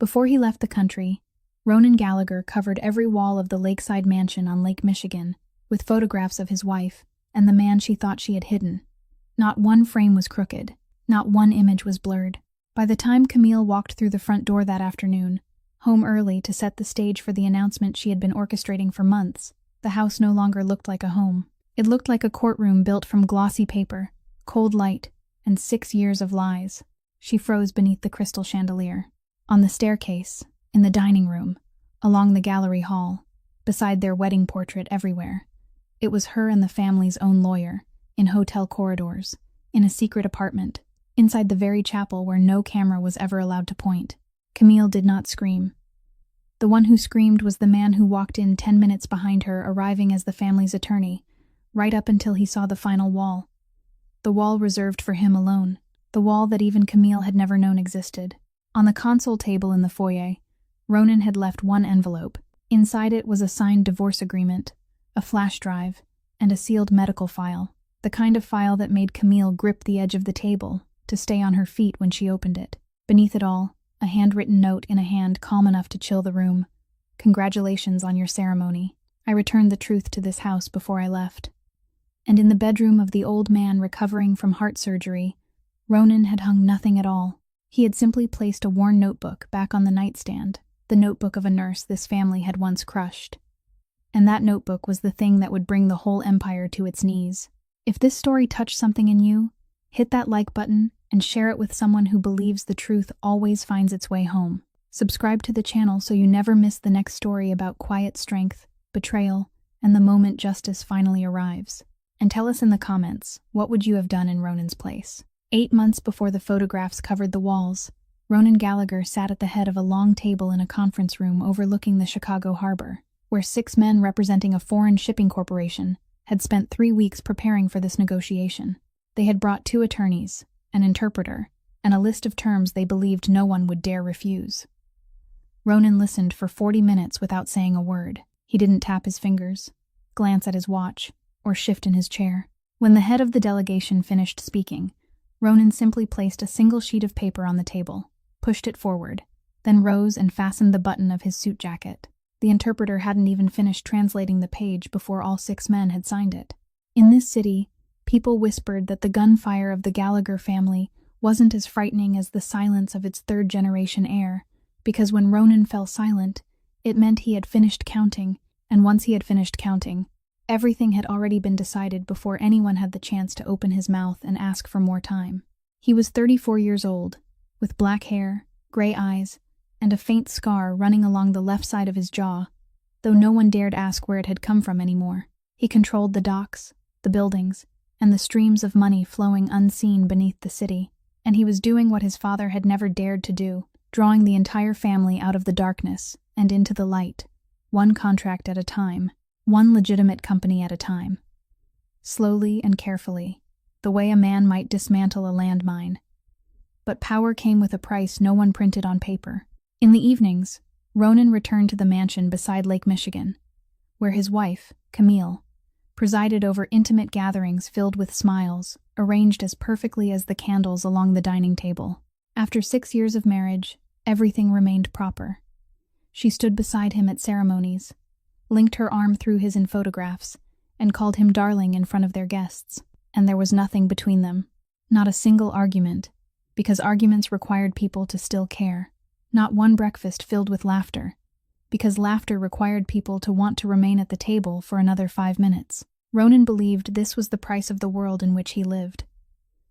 Before he left the country, Ronan Gallagher covered every wall of the lakeside mansion on Lake Michigan with photographs of his wife and the man she thought she had hidden. Not one frame was crooked, not one image was blurred. By the time Camille walked through the front door that afternoon, home early to set the stage for the announcement she had been orchestrating for months, the house no longer looked like a home. It looked like a courtroom built from glossy paper, cold light, and 6 years of lies. She froze beneath the crystal chandelier. On the staircase, in the dining room, along the gallery hall, beside their wedding portrait everywhere. It was her and the family's own lawyer, in hotel corridors, in a secret apartment, inside the very chapel where no camera was ever allowed to point. Camille did not scream. The one who screamed was the man who walked in 10 minutes behind her, arriving as the family's attorney, right up until he saw the final wall. The wall reserved for him alone, the wall that even Camille had never known existed. On the console table in the foyer, Ronan had left one envelope. Inside it was a signed divorce agreement, a flash drive, and a sealed medical file, the kind of file that made Camille grip the edge of the table to stay on her feet when she opened it. Beneath it all, a handwritten note in a hand calm enough to chill the room. "Congratulations on your ceremony. I returned the truth to this house before I left." And in the bedroom of the old man recovering from heart surgery, Ronan had hung nothing at all. He had simply placed a worn notebook back on the nightstand, the notebook of a nurse this family had once crushed. And that notebook was the thing that would bring the whole empire to its knees. If this story touched something in you, hit that like button and share it with someone who believes the truth always finds its way home. Subscribe to the channel so you never miss the next story about quiet strength, betrayal, and the moment justice finally arrives. And tell us in the comments, what would you have done in Ronan's place? 8 months before the photographs covered the walls, Ronan Gallagher sat at the head of a long table in a conference room overlooking the Chicago harbor, where 6 men representing a foreign shipping corporation had spent 3 weeks preparing for this negotiation. They had brought 2 attorneys, an interpreter, and a list of terms they believed no one would dare refuse. Ronan listened for 40 minutes without saying a word. He didn't tap his fingers, glance at his watch, or shift in his chair. When the head of the delegation finished speaking, Ronan simply placed a single sheet of paper on the table, pushed it forward, then rose and fastened the button of his suit jacket. The interpreter hadn't even finished translating the page before all 6 men had signed it. In this city, people whispered that the gunfire of the Gallagher family wasn't as frightening as the silence of its 3rd-generation heir, because when Ronan fell silent, it meant he had finished counting, and once he had finished counting, everything had already been decided before anyone had the chance to open his mouth and ask for more time. He was 34 years old, with black hair, gray eyes, and a faint scar running along the left side of his jaw, though no one dared ask where it had come from anymore. He controlled the docks, the buildings, and the streams of money flowing unseen beneath the city, and he was doing what his father had never dared to do, drawing the entire family out of the darkness and into the light, one contract at a time, one legitimate company at a time. Slowly and carefully, the way a man might dismantle a landmine. But power came with a price no one printed on paper. In the evenings, Ronan returned to the mansion beside Lake Michigan, where his wife, Camille, presided over intimate gatherings filled with smiles, arranged as perfectly as the candles along the dining table. After 6 years of marriage, everything remained proper. She stood beside him at ceremonies, linked her arm through his in photographs, and called him darling in front of their guests. And there was nothing between them. Not a single argument, because arguments required people to still care. Not one breakfast filled with laughter, because laughter required people to want to remain at the table for another 5 minutes. Ronan believed this was the price of the world in which he lived.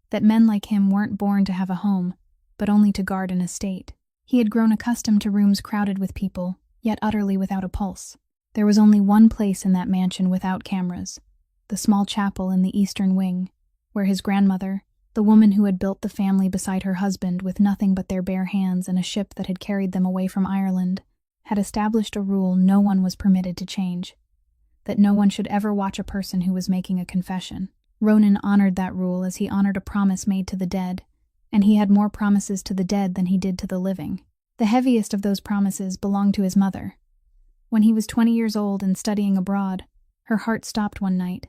That men like him weren't born to have a home, but only to guard an estate. He had grown accustomed to rooms crowded with people, yet utterly without a pulse. There was only one place in that mansion without cameras, the small chapel in the eastern wing, where his grandmother, the woman who had built the family beside her husband with nothing but their bare hands and a ship that had carried them away from Ireland, had established a rule no one was permitted to change, that no one should ever watch a person who was making a confession. Ronan honored that rule as he honored a promise made to the dead, and he had more promises to the dead than he did to the living. The heaviest of those promises belonged to his mother. When he was 20 years old and studying abroad, her heart stopped one night,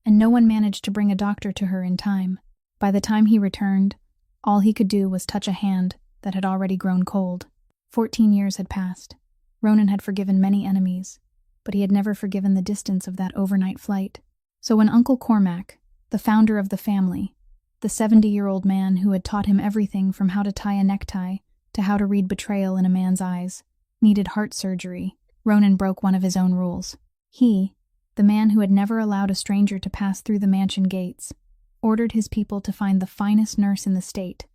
and no one managed to bring a doctor to her in time. By the time he returned, all he could do was touch a hand that had already grown cold. 14 years had passed. Ronan had forgiven many enemies, but he had never forgiven the distance of that overnight flight. So when Uncle Cormac, the founder of the family, the 70-year-old man who had taught him everything from how to tie a necktie to how to read betrayal in a man's eyes, needed heart surgery, Ronan broke one of his own rules. He, the man who had never allowed a stranger to pass through the mansion gates, ordered his people to find the finest nurse in the state,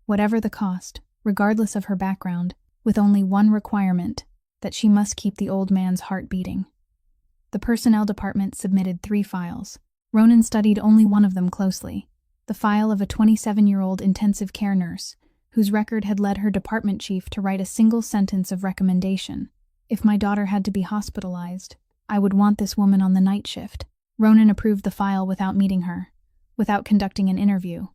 whatever the cost, regardless of her background, with only one requirement, that she must keep the old man's heart beating. The personnel department submitted 3 files. Ronan studied only one of them closely, the file of a 27-year-old intensive care nurse, whose record had led her department chief to write a single sentence of recommendation. If my daughter had to be hospitalized, I would want this woman on the night shift. Ronan approved the file without meeting her, without conducting an interview,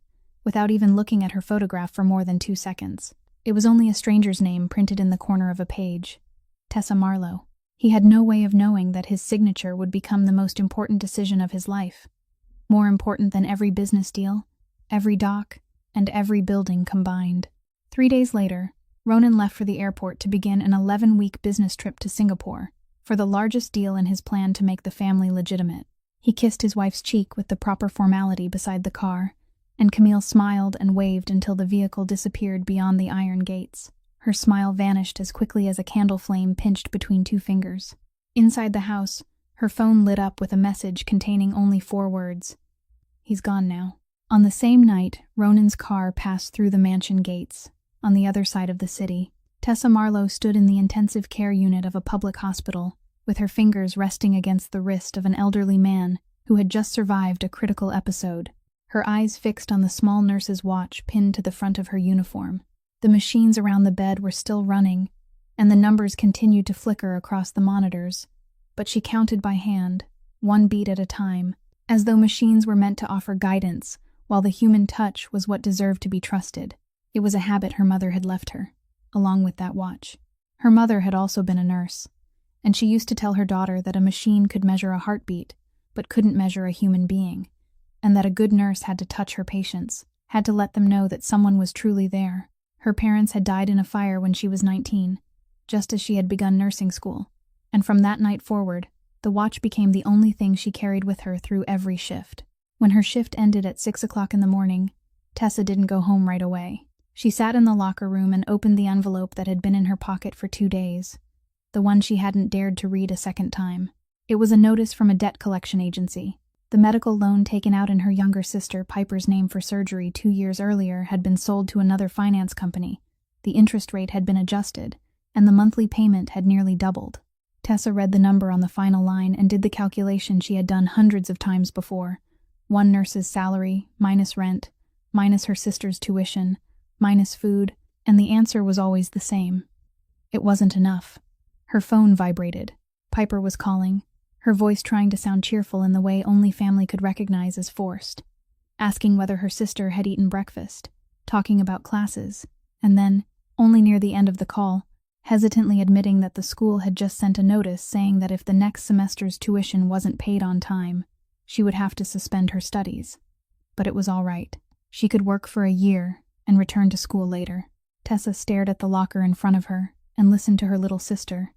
without even looking at her photograph for more than 2 seconds. It was only a stranger's name printed in the corner of a page. Tessa Marlowe. He had no way of knowing that his signature would become the most important decision of his life. More important than every business deal, every dock, and every building combined. 3 days later, Ronan left for the airport to begin an 11-week business trip to Singapore, for the largest deal in his plan to make the family legitimate. He kissed his wife's cheek with the proper formality beside the car, and Camille smiled and waved until the vehicle disappeared beyond the iron gates. Her smile vanished as quickly as a candle flame pinched between 2 fingers. Inside the house, her phone lit up with a message containing only 4 words. He's gone now. On the same night, Ronan's car passed through the mansion gates. On the other side of the city, Tessa Marlowe stood in the intensive care unit of a public hospital, with her fingers resting against the wrist of an elderly man who had just survived a critical episode, her eyes fixed on the small nurse's watch pinned to the front of her uniform. The machines around the bed were still running, and the numbers continued to flicker across the monitors, but she counted by hand, 1 beat at a time, as though machines were meant to offer guidance, while the human touch was what deserved to be trusted. It was a habit her mother had left her, along with that watch. Her mother had also been a nurse, and she used to tell her daughter that a machine could measure a heartbeat, but couldn't measure a human being, and that a good nurse had to touch her patients, had to let them know that someone was truly there. Her parents had died in a fire when she was 19, just as she had begun nursing school, and from that night forward, the watch became the only thing she carried with her through every shift. When her shift ended at 6 o'clock in the morning, Tessa didn't go home right away. She sat in the locker room and opened the envelope that had been in her pocket for 2 days, the one she hadn't dared to read a second time. It was a notice from a debt collection agency. The medical loan taken out in her younger sister Piper's name for surgery 2 years earlier had been sold to another finance company. The interest rate had been adjusted, and the monthly payment had nearly doubled. Tessa read the number on the final line and did the calculation she had done hundreds of times before. 1 nurse's salary, minus rent, minus her sister's tuition, minus food, and the answer was always the same. It wasn't enough. Her phone vibrated. Piper was calling, her voice trying to sound cheerful in the way only family could recognize as forced, asking whether her sister had eaten breakfast, talking about classes, and then, only near the end of the call, hesitantly admitting that the school had just sent a notice saying that if the next semester's tuition wasn't paid on time, she would have to suspend her studies. But it was all right. She could work for a year and return to school later. Tessa stared at the locker in front of her and listened to her little sister,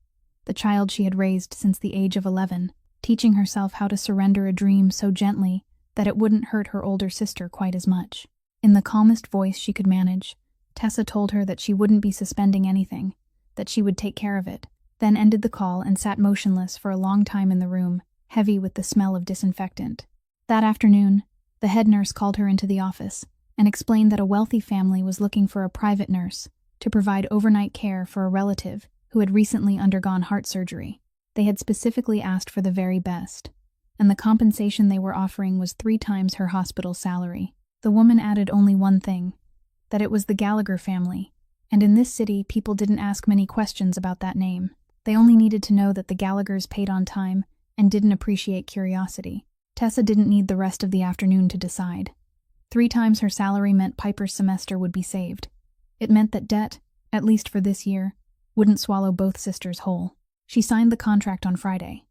the child she had raised since the age of 11, teaching herself how to surrender a dream so gently that it wouldn't hurt her older sister quite as much. In the calmest voice she could manage, Tessa told her that she wouldn't be suspending anything, that she would take care of it, then ended the call and sat motionless for a long time in the room, heavy with the smell of disinfectant. That afternoon, the head nurse called her into the office and explained that a wealthy family was looking for a private nurse to provide overnight care for a relative who had recently undergone heart surgery. They had specifically asked for the very best, and the compensation they were offering was 3 times her hospital salary. The woman added only one thing, that it was the Gallagher family, and in this city people didn't ask many questions about that name. They only needed to know that the Gallaghers paid on time and didn't appreciate curiosity. Tessa didn't need the rest of the afternoon to decide. 3 times her salary meant Piper's semester would be saved. It meant that debt, at least for this year, wouldn't swallow both sisters whole. She signed the contract on Friday,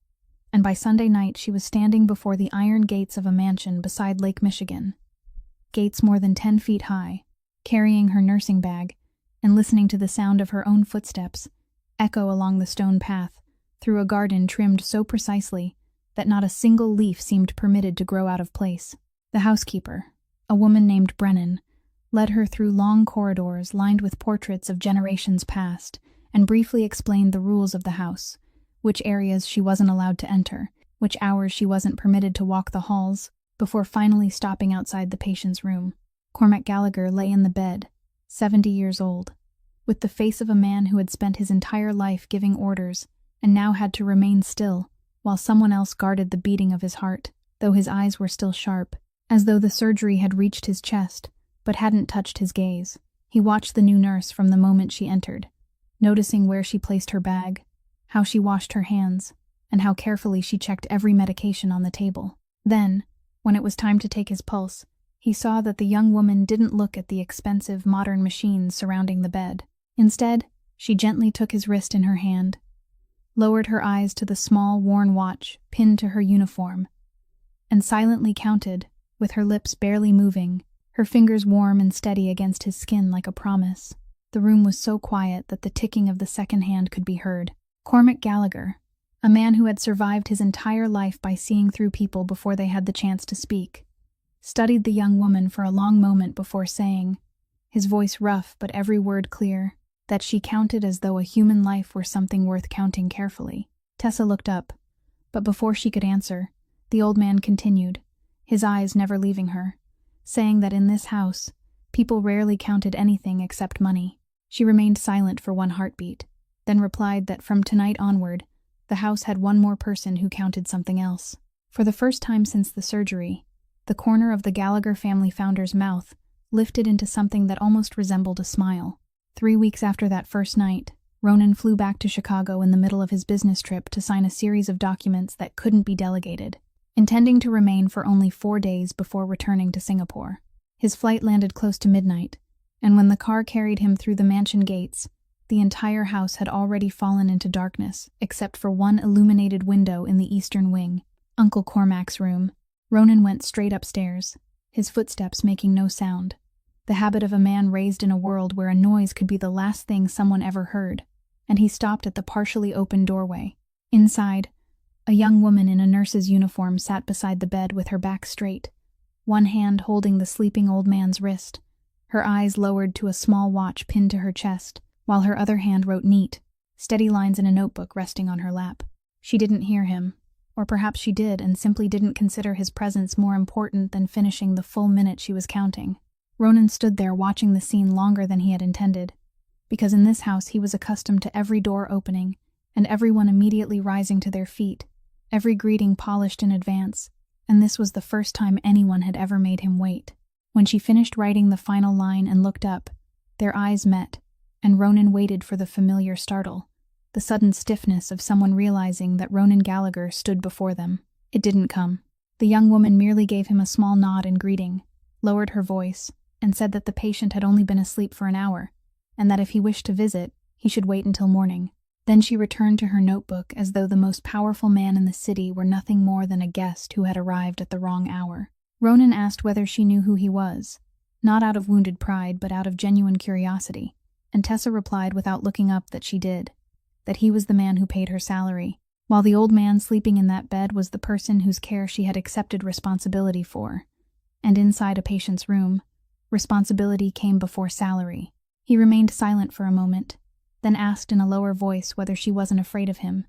and by Sunday night she was standing before the iron gates of a mansion beside Lake Michigan. Gates more than 10 feet high, carrying her nursing bag, and listening to the sound of her own footsteps echo along the stone path through a garden trimmed so precisely that not a single leaf seemed permitted to grow out of place. The housekeeper, a woman named Brennan, led her through long corridors lined with portraits of generations past and briefly explained the rules of the house, which areas she wasn't allowed to enter, which hours she wasn't permitted to walk the halls, before finally stopping outside the patient's room. Cormac Gallagher lay in the bed, 70 years old, with the face of a man who had spent his entire life giving orders and now had to remain still while someone else guarded the beating of his heart, though his eyes were still sharp, as though the surgery had reached his chest but hadn't touched his gaze. He watched the new nurse from the moment she entered, noticing where she placed her bag, how she washed her hands, and how carefully she checked every medication on the table. Then, when it was time to take his pulse, he saw that the young woman didn't look at the expensive modern machines surrounding the bed. Instead, she gently took his wrist in her hand, lowered her eyes to the small, worn watch pinned to her uniform, and silently counted, with her lips barely moving, her fingers warm and steady against his skin like a promise. The room was so quiet that the ticking of the second hand could be heard. Cormac Gallagher, a man who had survived his entire life by seeing through people before they had the chance to speak, studied the young woman for a long moment before saying, his voice rough but every word clear, that she counted as though a human life were something worth counting carefully. Tessa looked up, but before she could answer, the old man continued, his eyes never leaving her, saying that in this house, people rarely counted anything except money. She remained silent for one heartbeat, then replied that from tonight onward, the house had one more person who counted something else. For the first time since the surgery, the corner of the Gallagher family founder's mouth lifted into something that almost resembled a smile. 3 weeks after that first night, Ronan flew back to Chicago in the middle of his business trip to sign a series of documents that couldn't be delegated, intending to remain for only 4 days before returning to Singapore. His flight landed close to midnight, and when the car carried him through the mansion gates, the entire house had already fallen into darkness, except for one illuminated window in the eastern wing, Uncle Cormac's room. Ronan went straight upstairs, his footsteps making no sound, the habit of a man raised in a world where a noise could be the last thing someone ever heard, and he stopped at the partially open doorway. Inside, a young woman in a nurse's uniform sat beside the bed with her back straight, one hand holding the sleeping old man's wrist, her eyes lowered to a small watch pinned to her chest, while her other hand wrote neat, steady lines in a notebook resting on her lap. She didn't hear him, or perhaps she did and simply didn't consider his presence more important than finishing the full minute she was counting. Ronan stood there watching the scene longer than he had intended, because in this house he was accustomed to every door opening and everyone immediately rising to their feet, every greeting polished in advance, and this was the first time anyone had ever made him wait. When she finished writing the final line and looked up, their eyes met, and Ronan waited for the familiar startle, the sudden stiffness of someone realizing that Ronan Gallagher stood before them. It didn't come. The young woman merely gave him a small nod in greeting, lowered her voice, and said that the patient had only been asleep for an hour, and that if he wished to visit, he should wait until morning. Then she returned to her notebook as though the most powerful man in the city were nothing more than a guest who had arrived at the wrong hour. Ronan asked whether she knew who he was, not out of wounded pride but out of genuine curiosity, and Tessa replied without looking up that she did, that he was the man who paid her salary, while the old man sleeping in that bed was the person whose care she had accepted responsibility for, and inside a patient's room, responsibility came before salary. He remained silent for a moment, then asked in a lower voice whether she wasn't afraid of him,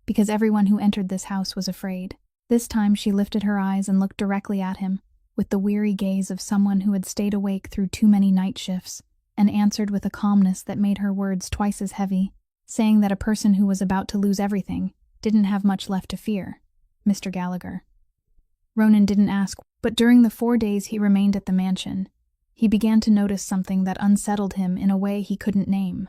because everyone who entered this house was afraid. This time she lifted her eyes and looked directly at him, with the weary gaze of someone who had stayed awake through too many night shifts, and answered with a calmness that made her words twice as heavy, saying that a person who was about to lose everything didn't have much left to fear. Mr. Gallagher. Ronan didn't ask, but during the 4 days he remained at the mansion, he began to notice something that unsettled him in a way he couldn't name.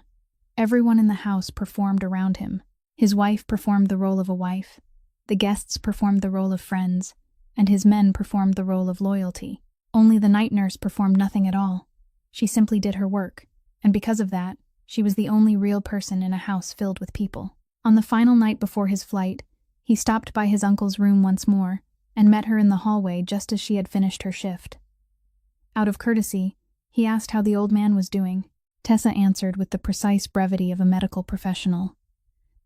Everyone in the house performed around him. His wife performed the role of a wife, the guests performed the role of friends, and his men performed the role of loyalty. Only the night nurse performed nothing at all. She simply did her work, and because of that, she was the only real person in a house filled with people. On the final night before his flight, he stopped by his uncle's room once more and met her in the hallway just as she had finished her shift. Out of courtesy, he asked how the old man was doing, Tessa answered with the precise brevity of a medical professional,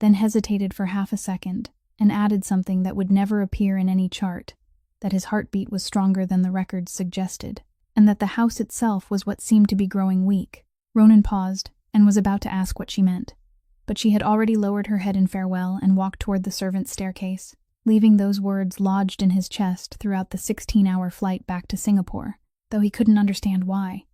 then hesitated for half a second and added something that would never appear in any chart, that his heartbeat was stronger than the records suggested, and that the house itself was what seemed to be growing weak. Ronan paused and was about to ask what she meant, but she had already lowered her head in farewell and walked toward the servants' staircase, leaving those words lodged in his chest throughout the 16-hour flight back to Singapore, though he couldn't understand why.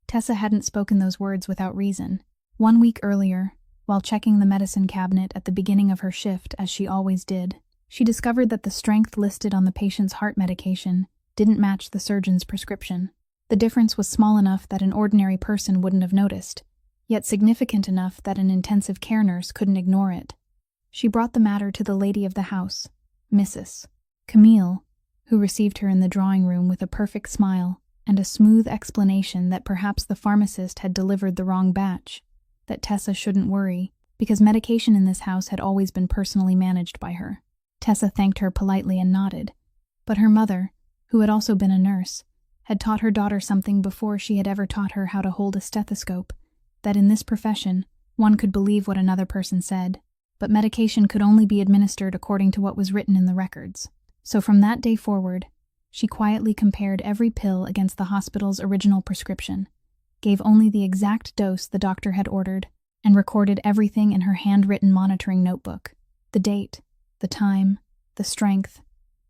Tessa hadn't spoken those words without reason. 1 week earlier, while checking the medicine cabinet at the beginning of her shift, as she always did, she discovered that the strength listed on the patient's heart medication didn't match the surgeon's prescription. The difference was small enough that an ordinary person wouldn't have noticed, yet significant enough that an intensive care nurse couldn't ignore it. She brought the matter to the lady of the house, Mrs. Camille, who received her in the drawing room with a perfect smile and a smooth explanation that perhaps the pharmacist had delivered the wrong batch, that Tessa shouldn't worry, because medication in this house had always been personally managed by her. Tessa thanked her politely and nodded, but her mother, who had also been a nurse, had taught her daughter something before she had ever taught her how to hold a stethoscope, that in this profession, one could believe what another person said, but medication could only be administered according to what was written in the records. So from that day forward, she quietly compared every pill against the hospital's original prescription, gave only the exact dose the doctor had ordered, and recorded everything in her handwritten monitoring notebook: the date, the time, the strength,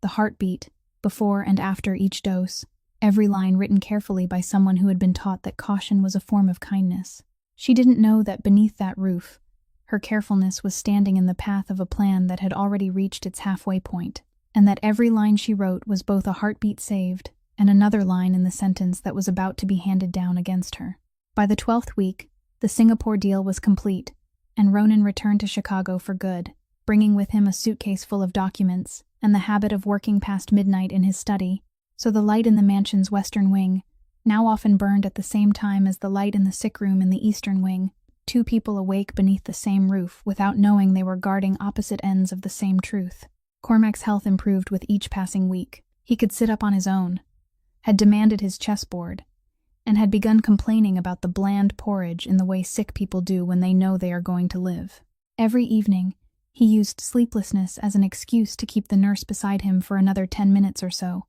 the heartbeat, before and after each dose, every line written carefully by someone who had been taught that caution was a form of kindness. She didn't know that beneath that roof, her carefulness was standing in the path of a plan that had already reached its halfway point, and that every line she wrote was both a heartbeat saved and another line in the sentence that was about to be handed down against her. By the 12th week, the Singapore deal was complete, and Ronan returned to Chicago for good, bringing with him a suitcase full of documents and the habit of working past midnight in his study, so the light in the mansion's western wing now often burned at the same time as the light in the sick room in the eastern wing, 2 people awake beneath the same roof without knowing they were guarding opposite ends of the same truth. Cormac's health improved with each passing week. He could sit up on his own, had demanded his chessboard, and had begun complaining about the bland porridge in the way sick people do when they know they are going to live. Every evening, he used sleeplessness as an excuse to keep the nurse beside him for another 10 minutes or so,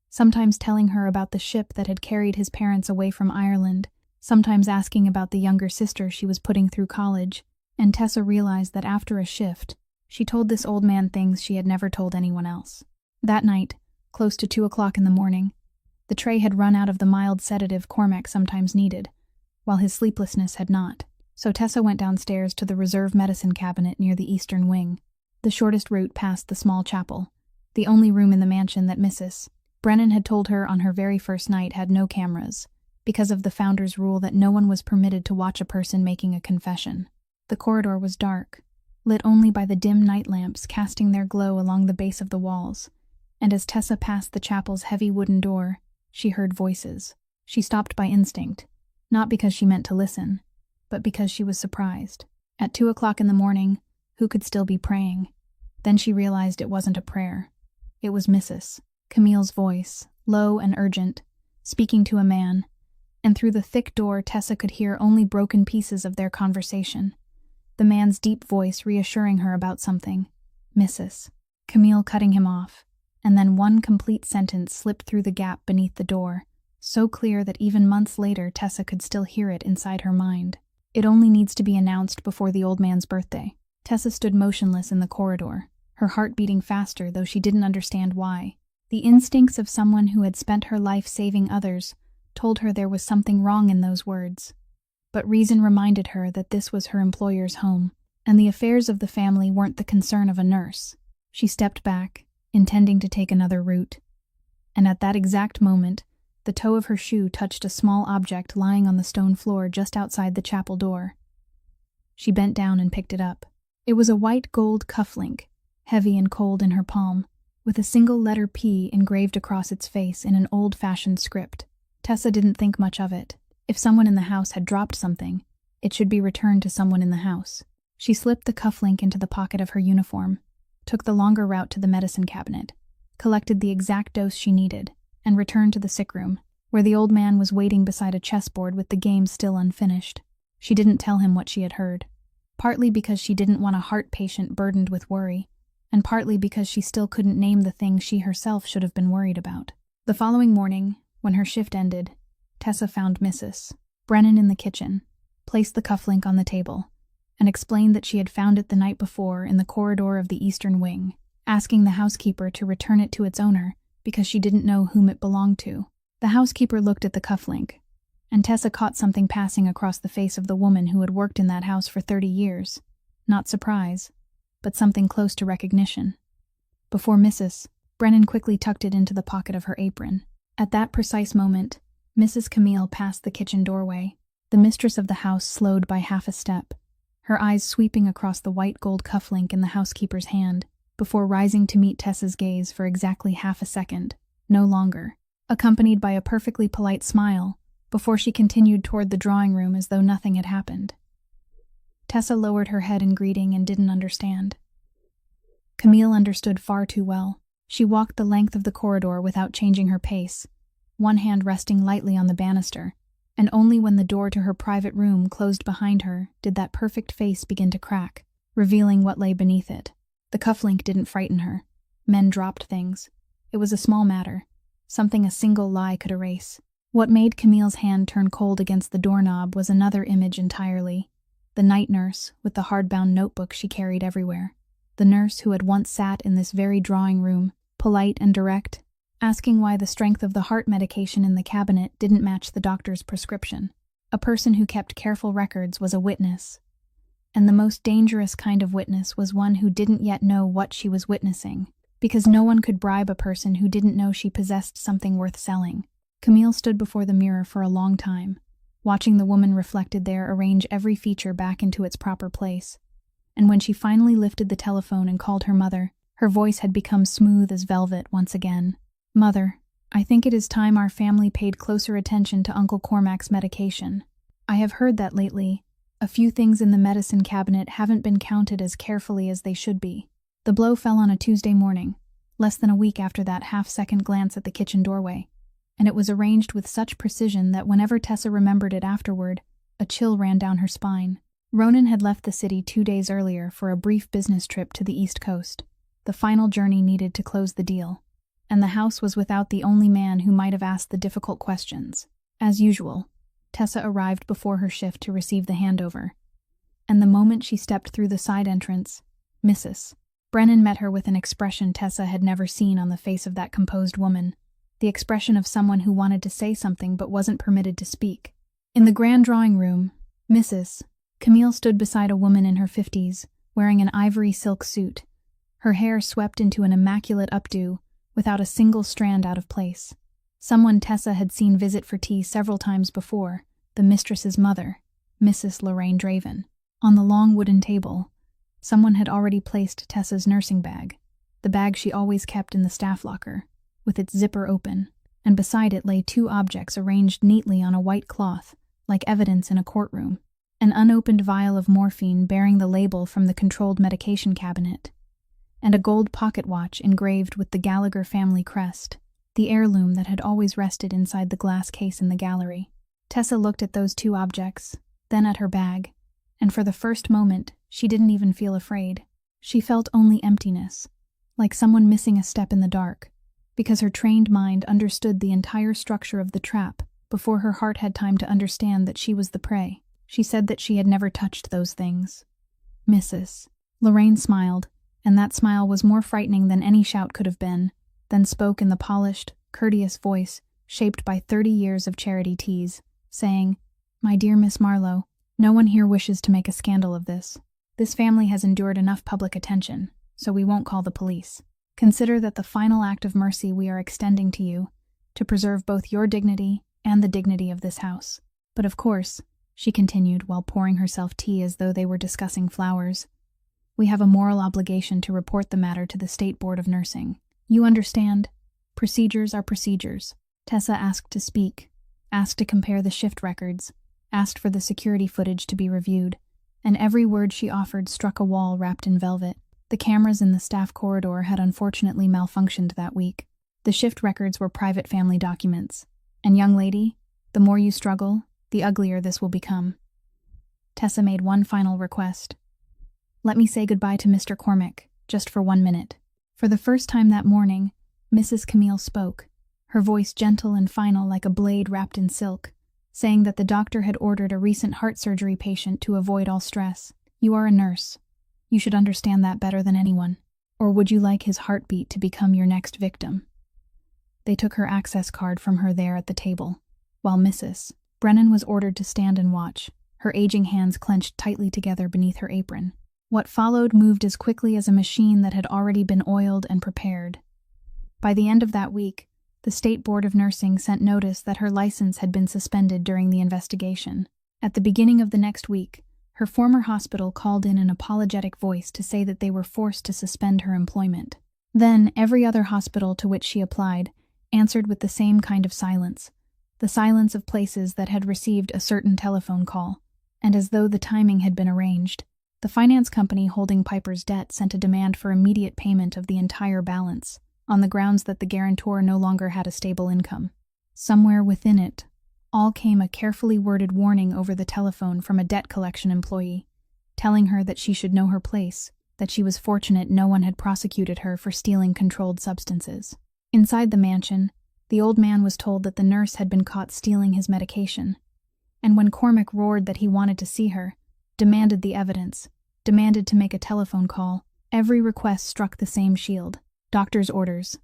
sometimes telling her about the ship that had carried his parents away from Ireland, sometimes asking about the younger sister she was putting through college, and Tessa realized that after a shift, she told this old man things she had never told anyone else. That night, close to 2 o'clock in the morning, the tray had run out of the mild sedative Cormac sometimes needed, while his sleeplessness had not. So Tessa went downstairs to the reserve medicine cabinet near the eastern wing, the shortest route past the small chapel, the only room in the mansion that Mrs. Brennan had told her on her very first night had no cameras, because of the founder's rule that no one was permitted to watch a person making a confession. The corridor was dark, lit only by the dim night lamps casting their glow along the base of the walls, and as Tessa passed the chapel's heavy wooden door, she heard voices. She stopped by instinct, not because she meant to listen, but because she was surprised. At 2 o'clock in the morning, who could still be praying? Then she realized it wasn't a prayer. It was Mrs. Camille's voice, low and urgent, speaking to a man, and through the thick door Tessa could hear only broken pieces of their conversation. The man's deep voice reassuring her about something. Mrs. Camille cutting him off, and then one complete sentence slipped through the gap beneath the door, so clear that even months later Tessa could still hear it inside her mind. It only needs to be announced before the old man's birthday. Tessa stood motionless in the corridor, her heart beating faster though she didn't understand why. The instincts of someone who had spent her life saving others told her there was something wrong in those words. But reason reminded her that this was her employer's home, and the affairs of the family weren't the concern of a nurse. She stepped back, intending to take another route, and at that exact moment, the toe of her shoe touched a small object lying on the stone floor just outside the chapel door. She bent down and picked it up. It was a white gold cufflink, heavy and cold in her palm, with a single letter P engraved across its face in an old-fashioned script. Tessa didn't think much of it. If someone in the house had dropped something, it should be returned to someone in the house. She slipped the cufflink into the pocket of her uniform, took the longer route to the medicine cabinet, collected the exact dose she needed, and returned to the sick room, where the old man was waiting beside a chessboard with the game still unfinished. She didn't tell him what she had heard, partly because she didn't want a heart patient burdened with worry, and partly because she still couldn't name the thing she herself should have been worried about. The following morning, when her shift ended, Tessa found Mrs. Brennan in the kitchen, placed the cufflink on the table, and explained that she had found it the night before in the corridor of the eastern wing, asking the housekeeper to return it to its owner because she didn't know whom it belonged to. The housekeeper looked at the cufflink, and Tessa caught something passing across the face of the woman who had worked in that house for 30 years. Not surprise, but something close to recognition. Before Mrs. Brennan quickly tucked it into the pocket of her apron. At that precise moment, Mrs. Camille passed the kitchen doorway. The mistress of the house slowed by half a step, her eyes sweeping across the white gold cufflink in the housekeeper's hand, before rising to meet Tessa's gaze for exactly half a second, no longer, accompanied by a perfectly polite smile, before she continued toward the drawing room as though nothing had happened. Tessa lowered her head in greeting and didn't understand. Camille understood far too well. She walked the length of the corridor without changing her pace, one hand resting lightly on the banister, and only when the door to her private room closed behind her did that perfect face begin to crack, revealing what lay beneath it. The cufflink didn't frighten her. Men dropped things. It was a small matter, something a single lie could erase. What made Camille's hand turn cold against the doorknob was another image entirely. The night nurse, with the hardbound notebook she carried everywhere. The nurse who had once sat in this very drawing room, polite and direct, asking why the strength of the heart medication in the cabinet didn't match the doctor's prescription. A person who kept careful records was a witness. And the most dangerous kind of witness was one who didn't yet know what she was witnessing, because no one could bribe a person who didn't know she possessed something worth selling. Camille stood before the mirror for a long time, watching the woman reflected there arrange every feature back into its proper place. And when she finally lifted the telephone and called her mother, her voice had become smooth as velvet once again. "Mother, I think it is time our family paid closer attention to Uncle Cormac's medication. I have heard that lately, a few things in the medicine cabinet haven't been counted as carefully as they should be." The blow fell on a Tuesday morning, less than a week after that half-second glance at the kitchen doorway, and it was arranged with such precision that whenever Tessa remembered it afterward, a chill ran down her spine. Ronan had left the city 2 days earlier for a brief business trip to the East Coast, the final journey needed to close the deal, and the house was without the only man who might have asked the difficult questions. As usual, Tessa arrived before her shift to receive the handover, and the moment she stepped through the side entrance, Mrs. Brennan met her with an expression Tessa had never seen on the face of that composed woman, the expression of someone who wanted to say something but wasn't permitted to speak. In the grand drawing room, Mrs. Camille stood beside a woman in her 50s, wearing an ivory silk suit, her hair swept into an immaculate updo, without a single strand out of place. Someone Tessa had seen visit for tea several times before, the mistress's mother, Mrs. Lorraine Draven. On the long wooden table, someone had already placed Tessa's nursing bag, the bag she always kept in the staff locker, with its zipper open, and beside it lay 2 objects arranged neatly on a white cloth, like evidence in a courtroom. An unopened vial of morphine bearing the label from the controlled medication cabinet, and a gold pocket watch engraved with the Gallagher family crest, the heirloom that had always rested inside the glass case in the gallery. Tessa looked at those 2 objects, then at her bag, and for the first moment, she didn't even feel afraid. She felt only emptiness, like someone missing a step in the dark, because her trained mind understood the entire structure of the trap before her heart had time to understand that she was the prey. She said that she had never touched those things. Mrs. Lorraine smiled, and that smile was more frightening than any shout could have been, then spoke in the polished, courteous voice shaped by 30 years of charity teas, saying, "My dear Miss Marlowe, no one here wishes to make a scandal of this. This family has endured enough public attention, so we won't call the police. Consider that the final act of mercy we are extending to you, to preserve both your dignity and the dignity of this house. But of course," she continued while pouring herself tea as though they were discussing flowers, "we have a moral obligation to report the matter to the State Board of Nursing. You understand? Procedures are procedures." Tessa asked to speak, asked to compare the shift records, asked for the security footage to be reviewed, and every word she offered struck a wall wrapped in velvet. The cameras in the staff corridor had unfortunately malfunctioned that week. The shift records were private family documents. And young lady, the more you struggle, the uglier this will become. Tessa made one final request. "Let me say goodbye to Mr. Cormack, just for 1 minute." For the first time that morning, Mrs. Camille spoke, her voice gentle and final like a blade wrapped in silk, saying that the doctor had ordered a recent heart surgery patient to avoid all stress. "You are a nurse. You should understand that better than anyone. Or would you like his heartbeat to become your next victim?" They took her access card from her there at the table, while Mrs. Brennan was ordered to stand and watch, her aging hands clenched tightly together beneath her apron. What followed moved as quickly as a machine that had already been oiled and prepared. By the end of that week, the State Board of Nursing sent notice that her license had been suspended during the investigation. At the beginning of the next week, her former hospital called in an apologetic voice to say that they were forced to suspend her employment. Then, every other hospital to which she applied answered with the same kind of silence, the silence of places that had received a certain telephone call, and as though the timing had been arranged. The finance company holding Piper's debt sent a demand for immediate payment of the entire balance, on the grounds that the guarantor no longer had a stable income. Somewhere within it all came a carefully worded warning over the telephone from a debt collection employee, telling her that she should know her place, that she was fortunate no one had prosecuted her for stealing controlled substances. Inside the mansion, the old man was told that the nurse had been caught stealing his medication, and when Cormack roared that he wanted to see her, demanded the evidence, demanded to make a telephone call, every request struck the same shield. Doctor's orders.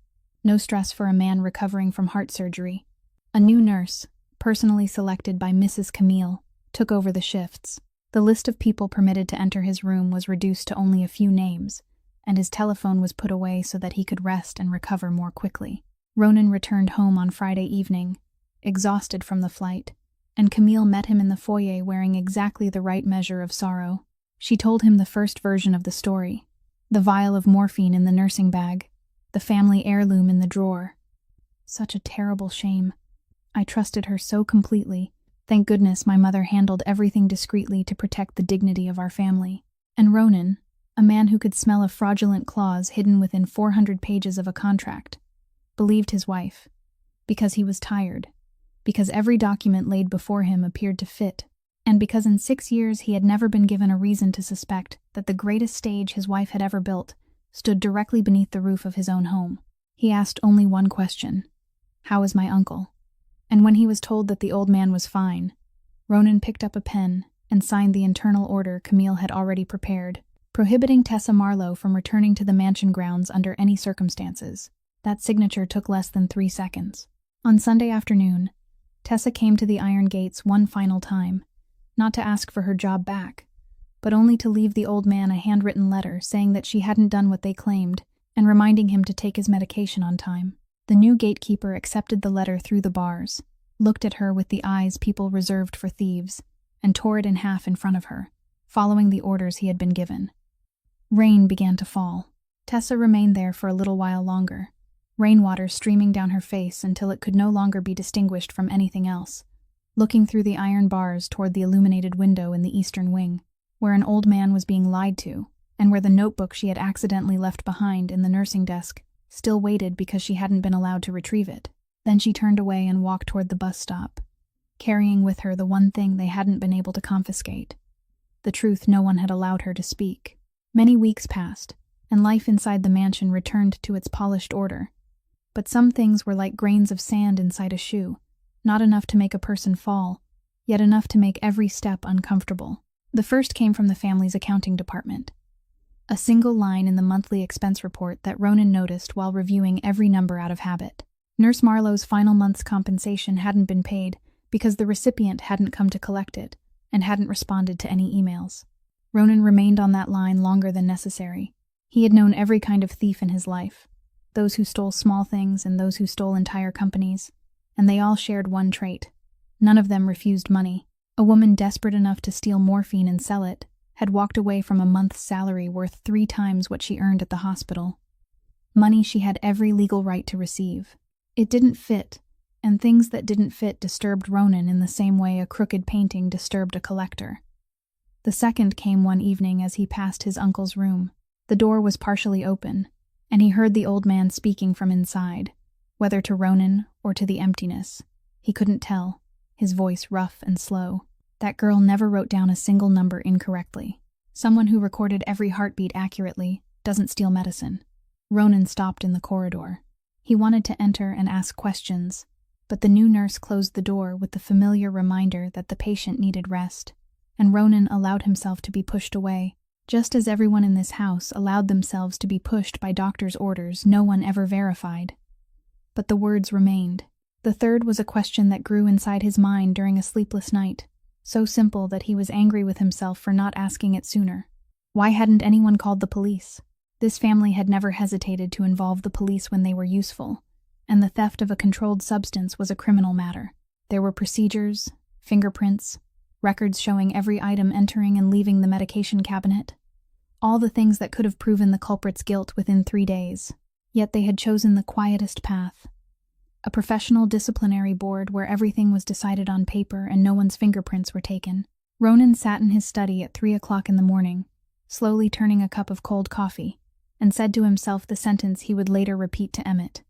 No stress for a man recovering from heart surgery. A new nurse, personally selected by Mrs. Camille, took over the shifts. The list of people permitted to enter his room was reduced to only a few names, and his telephone was put away so that he could rest and recover more quickly. Ronan returned home on Friday evening, exhausted from the flight, and Camille met him in the foyer wearing exactly the right measure of sorrow. She told him the first version of the story, the vial of morphine in the nursing bag, the family heirloom in the drawer. Such a terrible shame. I trusted her so completely. Thank goodness my mother handled everything discreetly to protect the dignity of our family. And Ronan, a man who could smell a fraudulent clause hidden within 400 pages of a contract, believed his wife, because he was tired, because every document laid before him appeared to fit, and because in 6 years he had never been given a reason to suspect that the greatest stage his wife had ever built stood directly beneath the roof of his own home. He asked only one question: "How is my uncle?" And when he was told that the old man was fine, Ronan picked up a pen and signed the internal order Camille had already prepared, prohibiting Tessa Marlowe from returning to the mansion grounds under any circumstances. That signature took less than 3 seconds. On Sunday afternoon, Tessa came to the iron gates one final time, not to ask for her job back, but only to leave the old man a handwritten letter saying that she hadn't done what they claimed and reminding him to take his medication on time. The new gatekeeper accepted the letter through the bars, looked at her with the eyes people reserved for thieves, and tore it in half in front of her, following the orders he had been given. Rain began to fall. Tessa remained there for a little while longer, rainwater streaming down her face until it could no longer be distinguished from anything else, looking through the iron bars toward the illuminated window in the eastern wing, where an old man was being lied to, and where the notebook she had accidentally left behind in the nursing desk still waited because she hadn't been allowed to retrieve it. Then she turned away and walked toward the bus stop, carrying with her the one thing they hadn't been able to confiscate, the truth no one had allowed her to speak. Many weeks passed, and life inside the mansion returned to its polished order. But some things were like grains of sand inside a shoe, not enough to make a person fall, yet enough to make every step uncomfortable. The first came from the family's accounting department. A single line in the monthly expense report that Ronan noticed while reviewing every number out of habit. Nurse Marlowe's final month's compensation hadn't been paid because the recipient hadn't come to collect it and hadn't responded to any emails. Ronan remained on that line longer than necessary. He had known every kind of thief in his life, those who stole small things and those who stole entire companies, and they all shared one trait. None of them refused money. A woman desperate enough to steal morphine and sell it had walked away from a month's salary worth 3 times what she earned at the hospital. Money she had every legal right to receive. It didn't fit, and things that didn't fit disturbed Ronan in the same way a crooked painting disturbed a collector. The second came one evening as he passed his uncle's room. The door was partially open, and he heard the old man speaking from inside, whether to Ronan or to the emptiness. He couldn't tell, his voice rough and slow. That girl never wrote down a single number incorrectly. Someone who recorded every heartbeat accurately doesn't steal medicine. Ronan stopped in the corridor. He wanted to enter and ask questions, but the new nurse closed the door with the familiar reminder that the patient needed rest, and Ronan allowed himself to be pushed away. Just as everyone in this house allowed themselves to be pushed by doctor's orders no one ever verified. But the words remained. The third was a question that grew inside his mind during a sleepless night, so simple that he was angry with himself for not asking it sooner. Why hadn't anyone called the police? This family had never hesitated to involve the police when they were useful, and the theft of a controlled substance was a criminal matter. There were procedures, fingerprints, records showing every item entering and leaving the medication cabinet. All the things that could have proven the culprit's guilt within 3 days. Yet they had chosen the quietest path. A professional disciplinary board where everything was decided on paper and no one's fingerprints were taken. Ronan sat in his study at 3 o'clock in the morning, slowly turning a cup of cold coffee, and said to himself the sentence he would later repeat to Emmett.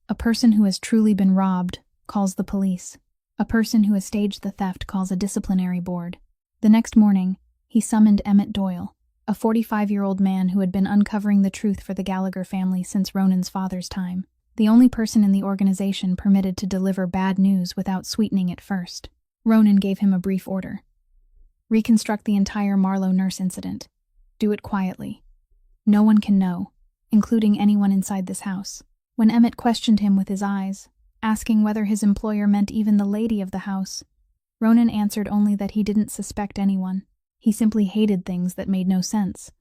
A person who has truly been robbed calls the police. A person who has staged the theft calls a disciplinary board. The next morning, he summoned Emmett Doyle, a 45-year-old man who had been uncovering the truth for the Gallagher family since Ronan's father's time, the only person in the organization permitted to deliver bad news without sweetening it first. Ronan gave him a brief order. Reconstruct the entire Marlowe nurse incident. Do it quietly. No one can know, including anyone inside this house. When Emmett questioned him with his eyes, asking whether his employer meant even the lady of the house, Ronan answered only that he didn't suspect anyone. He simply hated things that made no sense,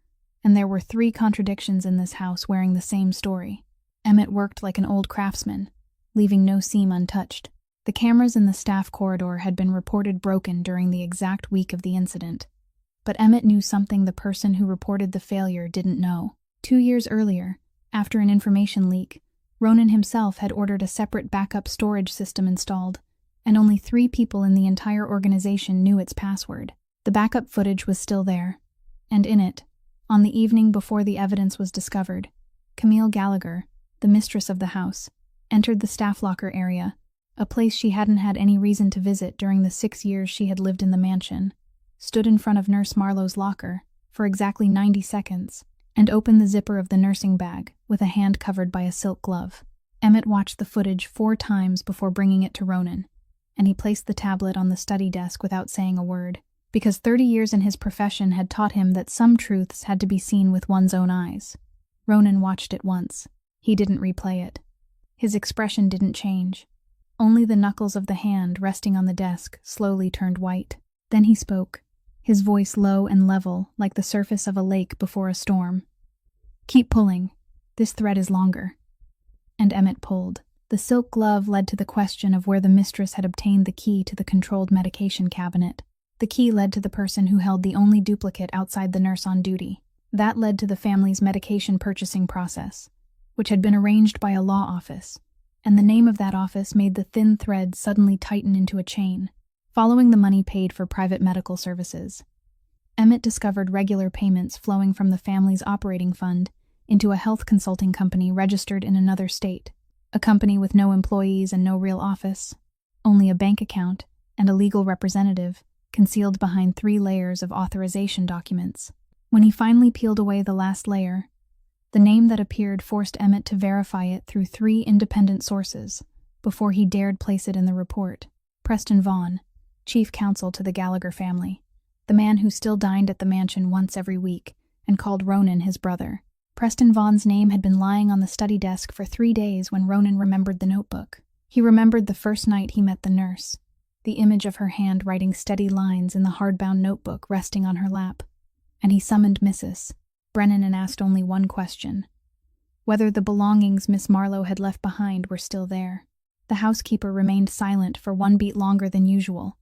and there were 3 contradictions in this house wearing the same story. Emmett worked like an old craftsman, leaving no seam untouched. The cameras in the staff corridor had been reported broken during the exact week of the incident, but Emmett knew something the person who reported the failure didn't know. 2 years earlier, after an information leak, Ronan himself had ordered a separate backup storage system installed, and only 3 people in the entire organization knew its password. The backup footage was still there, and in it, on the evening before the evidence was discovered, Camille Gallagher, the mistress of the house, entered the staff locker area, a place she hadn't had any reason to visit during the 6 years she had lived in the mansion, stood in front of Nurse Marlowe's locker for exactly 90 seconds, and opened the zipper of the nursing bag with a hand covered by a silk glove. Emmett watched the footage 4 times before bringing it to Ronan, and he placed the tablet on the study desk without saying a word, because 30 years in his profession had taught him that some truths had to be seen with one's own eyes. Ronan watched it once. He didn't replay it. His expression didn't change. Only the knuckles of the hand resting on the desk slowly turned white. Then he spoke, his voice low and level like the surface of a lake before a storm. "Keep pulling. This thread is longer." And Emmett pulled. The silk glove led to the question of where the mistress had obtained the key to the controlled medication cabinet. The key led to the person who held the only duplicate outside the nurse on duty. That led to the family's medication purchasing process, which had been arranged by a law office, and the name of that office made the thin thread suddenly tighten into a chain. Following the money paid for private medical services, Emmett discovered regular payments flowing from the family's operating fund into a health consulting company registered in another state, a company with no employees and no real office, only a bank account and a legal representative concealed behind 3 layers of authorization documents. When he finally peeled away the last layer, the name that appeared forced Emmett to verify it through 3 independent sources before he dared place it in the report. Preston Vaughn, chief counsel to the Gallagher family, the man who still dined at the mansion once every week and called Ronan his brother. Preston Vaughn's name had been lying on the study desk for 3 days when Ronan remembered the notebook. He remembered the first night he met the nurse, the image of her hand writing steady lines in the hardbound notebook resting on her lap, and he summoned Mrs. Brennan and asked only one question: whether the belongings Miss Marlowe had left behind were still there. The housekeeper remained silent for 1 beat longer than usual,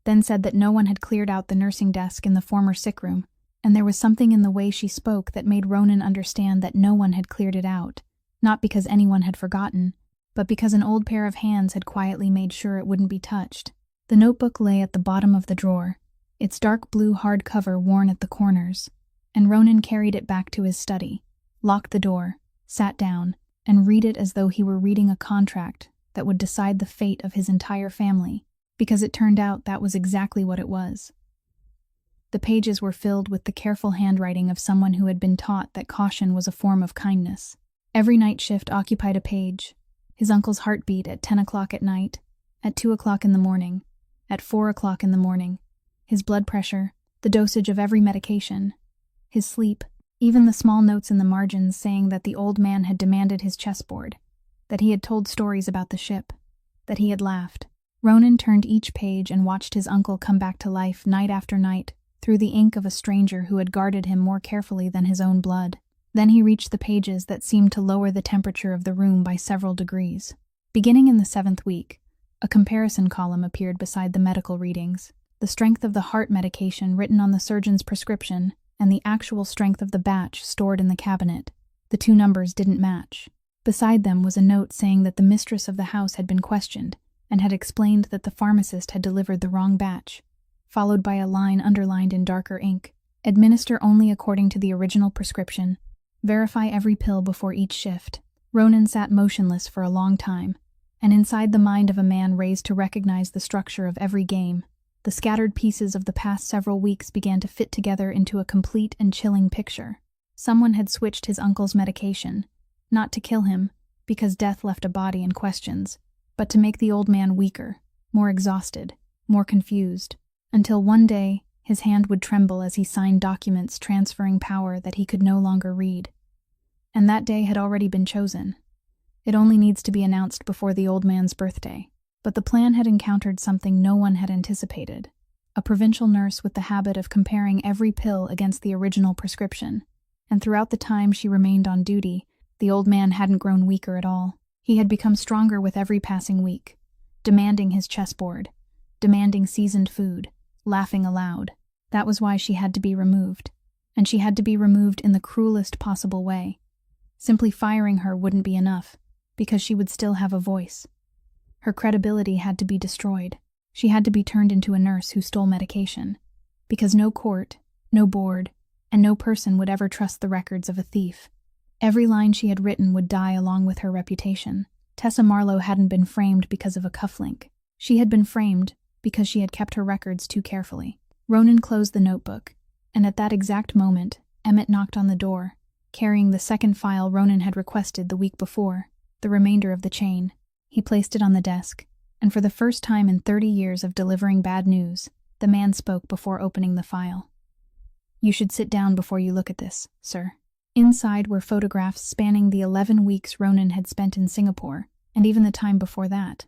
then said that no one had cleared out the nursing desk in the former sick room, and there was something in the way she spoke that made Ronan understand that no one had cleared it out, not because anyone had forgotten, but because an old pair of hands had quietly made sure it wouldn't be touched. The notebook lay at the bottom of the drawer, its dark blue hardcover worn at the corners, and Ronan carried it back to his study, locked the door, sat down, and read it as though he were reading a contract that would decide the fate of his entire family. because it turned out that was exactly what it was. The pages were filled with the careful handwriting of someone who had been taught that caution was a form of kindness. Every night shift occupied a page. His uncle's heartbeat at 10 o'clock at night, at 2 o'clock in the morning, at 4 o'clock in the morning, his blood pressure, the dosage of every medication, his sleep, even the small notes in the margins saying that the old man had demanded his chessboard, that he had told stories about the ship, that he had laughed. Ronan turned each page and watched his uncle come back to life night after night through the ink of a stranger who had guarded him more carefully than his own blood. Then he reached the pages that seemed to lower the temperature of the room by several degrees. Beginning in the 7th week, a comparison column appeared beside the medical readings. The strength of the heart medication written on the surgeon's prescription and the actual strength of the batch stored in the cabinet. The two numbers didn't match. Beside them was a note saying that the mistress of the house had been questioned and had explained that the pharmacist had delivered the wrong batch, followed by a line underlined in darker ink. Administer only according to the original prescription. Verify every pill before each shift. Ronan sat motionless for a long time, and inside the mind of a man raised to recognize the structure of every game, the scattered pieces of the past several weeks began to fit together into a complete and chilling picture. Someone had switched his uncle's medication, not to kill him, because death left a body and questions, but to make the old man weaker, more exhausted, more confused, until one day his hand would tremble as he signed documents transferring power that he could no longer read. And that day had already been chosen. It only needs to be announced before the old man's birthday. But the plan had encountered something no one had anticipated. A provincial nurse with the habit of comparing every pill against the original prescription. And throughout the time she remained on duty, the old man hadn't grown weaker at all. He had become stronger with every passing week, demanding his chessboard, demanding seasoned food, laughing aloud. That was why she had to be removed. And she had to be removed in the cruelest possible way. Simply firing her wouldn't be enough, because she would still have a voice. Her credibility had to be destroyed. She had to be turned into a nurse who stole medication, because no court, no board, and no person would ever trust the records of a thief. Every line she had written would die along with her reputation. Tessa Marlowe hadn't been framed because of a cufflink. She had been framed because she had kept her records too carefully. Ronan closed the notebook, and at that exact moment, Emmett knocked on the door, carrying the second file Ronan had requested the week before, the remainder of the chain. He placed it on the desk, and for the first time in 30 years of delivering bad news, the man spoke before opening the file. "You should sit down before you look at this, sir." Inside were photographs spanning the 11 weeks Ronan had spent in Singapore, and even the time before that.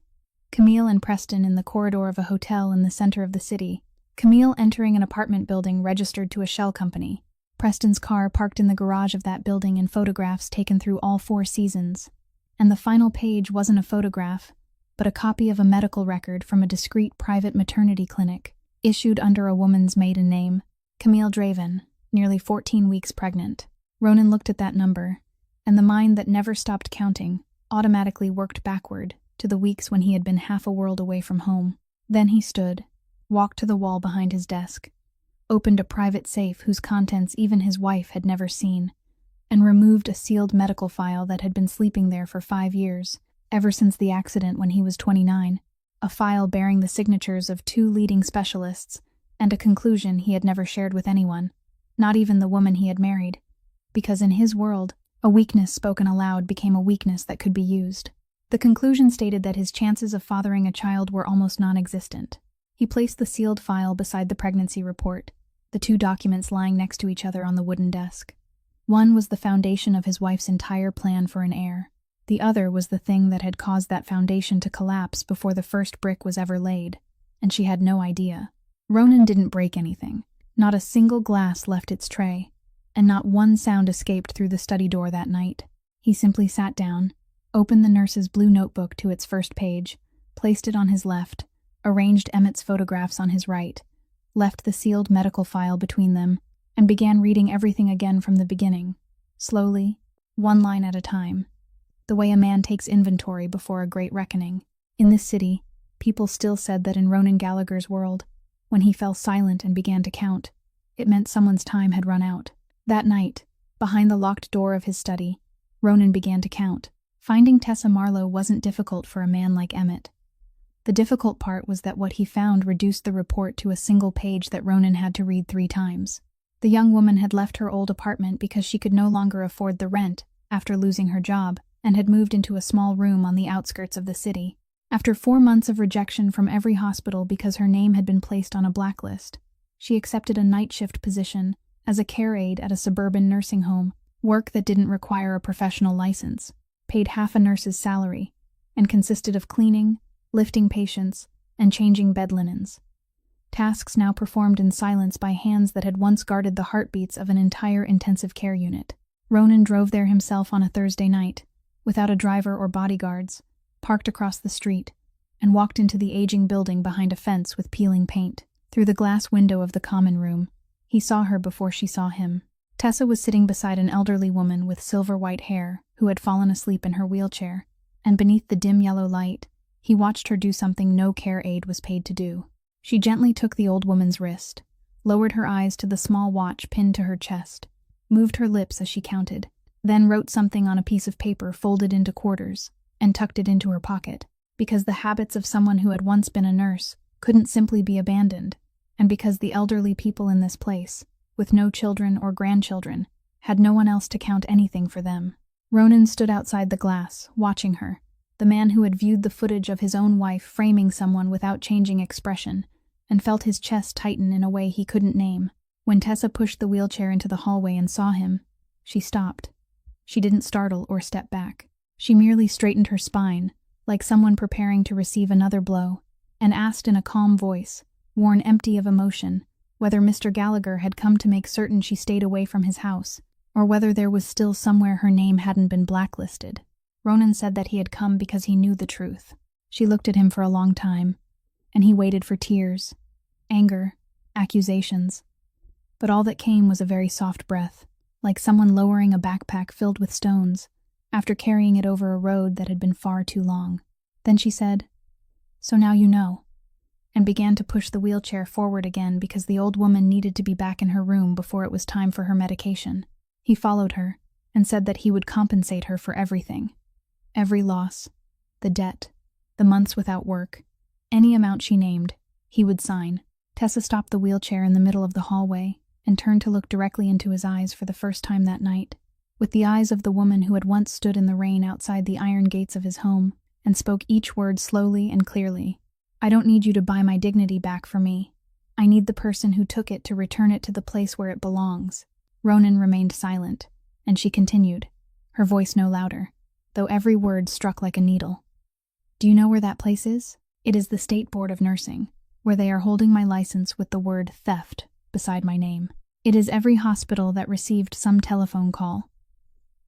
Camille and Preston in the corridor of a hotel in the center of the city. Camille entering an apartment building registered to a shell company. Preston's car parked in the garage of that building and photographs taken through all 4 seasons. And the final page wasn't a photograph, but a copy of a medical record from a discreet private maternity clinic, issued under a woman's maiden name, Camille Draven, nearly 14 weeks pregnant. Ronan looked at that number, and the mind that never stopped counting automatically worked backward to the weeks when he had been half a world away from home. Then he stood, walked to the wall behind his desk, opened a private safe whose contents even his wife had never seen, and removed a sealed medical file that had been sleeping there for 5 years, ever since the accident when he was 29, a file bearing the signatures of 2 leading specialists, and a conclusion he had never shared with anyone, not even the woman he had married, because in his world, a weakness spoken aloud became a weakness that could be used. The conclusion stated that his chances of fathering a child were almost non-existent. He placed the sealed file beside the pregnancy report, the 2 documents lying next to each other on the wooden desk. One was the foundation of his wife's entire plan for an heir. The other was the thing that had caused that foundation to collapse before the first brick was ever laid, and she had no idea. Ronan didn't break anything. Not a single glass left its tray, and not one sound escaped through the study door that night. He simply sat down, opened the nurse's blue notebook to its first page, placed it on his left, arranged Emmett's photographs on his right, left the sealed medical file between them, and began reading everything again from the beginning, slowly, 1 line at a time, the way a man takes inventory before a great reckoning. In this city, people still said that in Ronan Gallagher's world, when he fell silent and began to count, it meant someone's time had run out. That night, behind the locked door of his study, Ronan began to count. Finding Tessa Marlowe wasn't difficult for a man like Emmett. The difficult part was that what he found reduced the report to a single page that Ronan had to read 3 times. The young woman had left her old apartment because she could no longer afford the rent after losing her job, and had moved into a small room on the outskirts of the city. After 4 months of rejection from every hospital because her name had been placed on a blacklist, she accepted a night shift position as a care aide at a suburban nursing home, work that didn't require a professional license, paid half a nurse's salary, and consisted of cleaning, lifting patients, and changing bed linens. Tasks now performed in silence by hands that had once guarded the heartbeats of an entire intensive care unit. Ronan drove there himself on a Thursday night, without a driver or bodyguards, parked across the street, and walked into the aging building behind a fence with peeling paint. Through the glass window of the common room, he saw her before she saw him. Tessa was sitting beside an elderly woman with silver-white hair who had fallen asleep in her wheelchair, and beneath the dim yellow light, he watched her do something no care aide was paid to do. She gently took the old woman's wrist, lowered her eyes to the small watch pinned to her chest, moved her lips as she counted, then wrote something on a piece of paper folded into quarters and tucked it into her pocket, because the habits of someone who had once been a nurse couldn't simply be abandoned, and because the elderly people in this place, with no children or grandchildren, had no one else to count anything for them. Ronan stood outside the glass, watching her, the man who had viewed the footage of his own wife framing someone without changing expression, and felt his chest tighten in a way he couldn't name. When Tessa pushed the wheelchair into the hallway and saw him, she stopped. She didn't startle or step back. She merely straightened her spine, like someone preparing to receive another blow, and asked in a calm voice, worn empty of emotion, whether Mr. Gallagher had come to make certain she stayed away from his house, or whether there was still somewhere her name hadn't been blacklisted. Ronan said that he had come because he knew the truth. She looked at him for a long time, and he waited for tears, anger, accusations. But all that came was a very soft breath, like someone lowering a backpack filled with stones, after carrying it over a road that had been far too long. Then she said, "So now you know," and began to push the wheelchair forward again because the old woman needed to be back in her room before it was time for her medication. He followed her and said that he would compensate her for everything. Every loss, the debt, the months without work, any amount she named, he would sign. Tessa stopped the wheelchair in the middle of the hallway and turned to look directly into his eyes for the first time that night, with the eyes of the woman who had once stood in the rain outside the iron gates of his home and spoke each word slowly and clearly. "I don't need you to buy my dignity back for me. I need the person who took it to return it to the place where it belongs." Ronan remained silent, and she continued, her voice no louder, though every word struck like a needle. "Do you know where that place is? It is the State Board of Nursing, where they are holding my license with the word theft beside my name. It is every hospital that received some telephone call.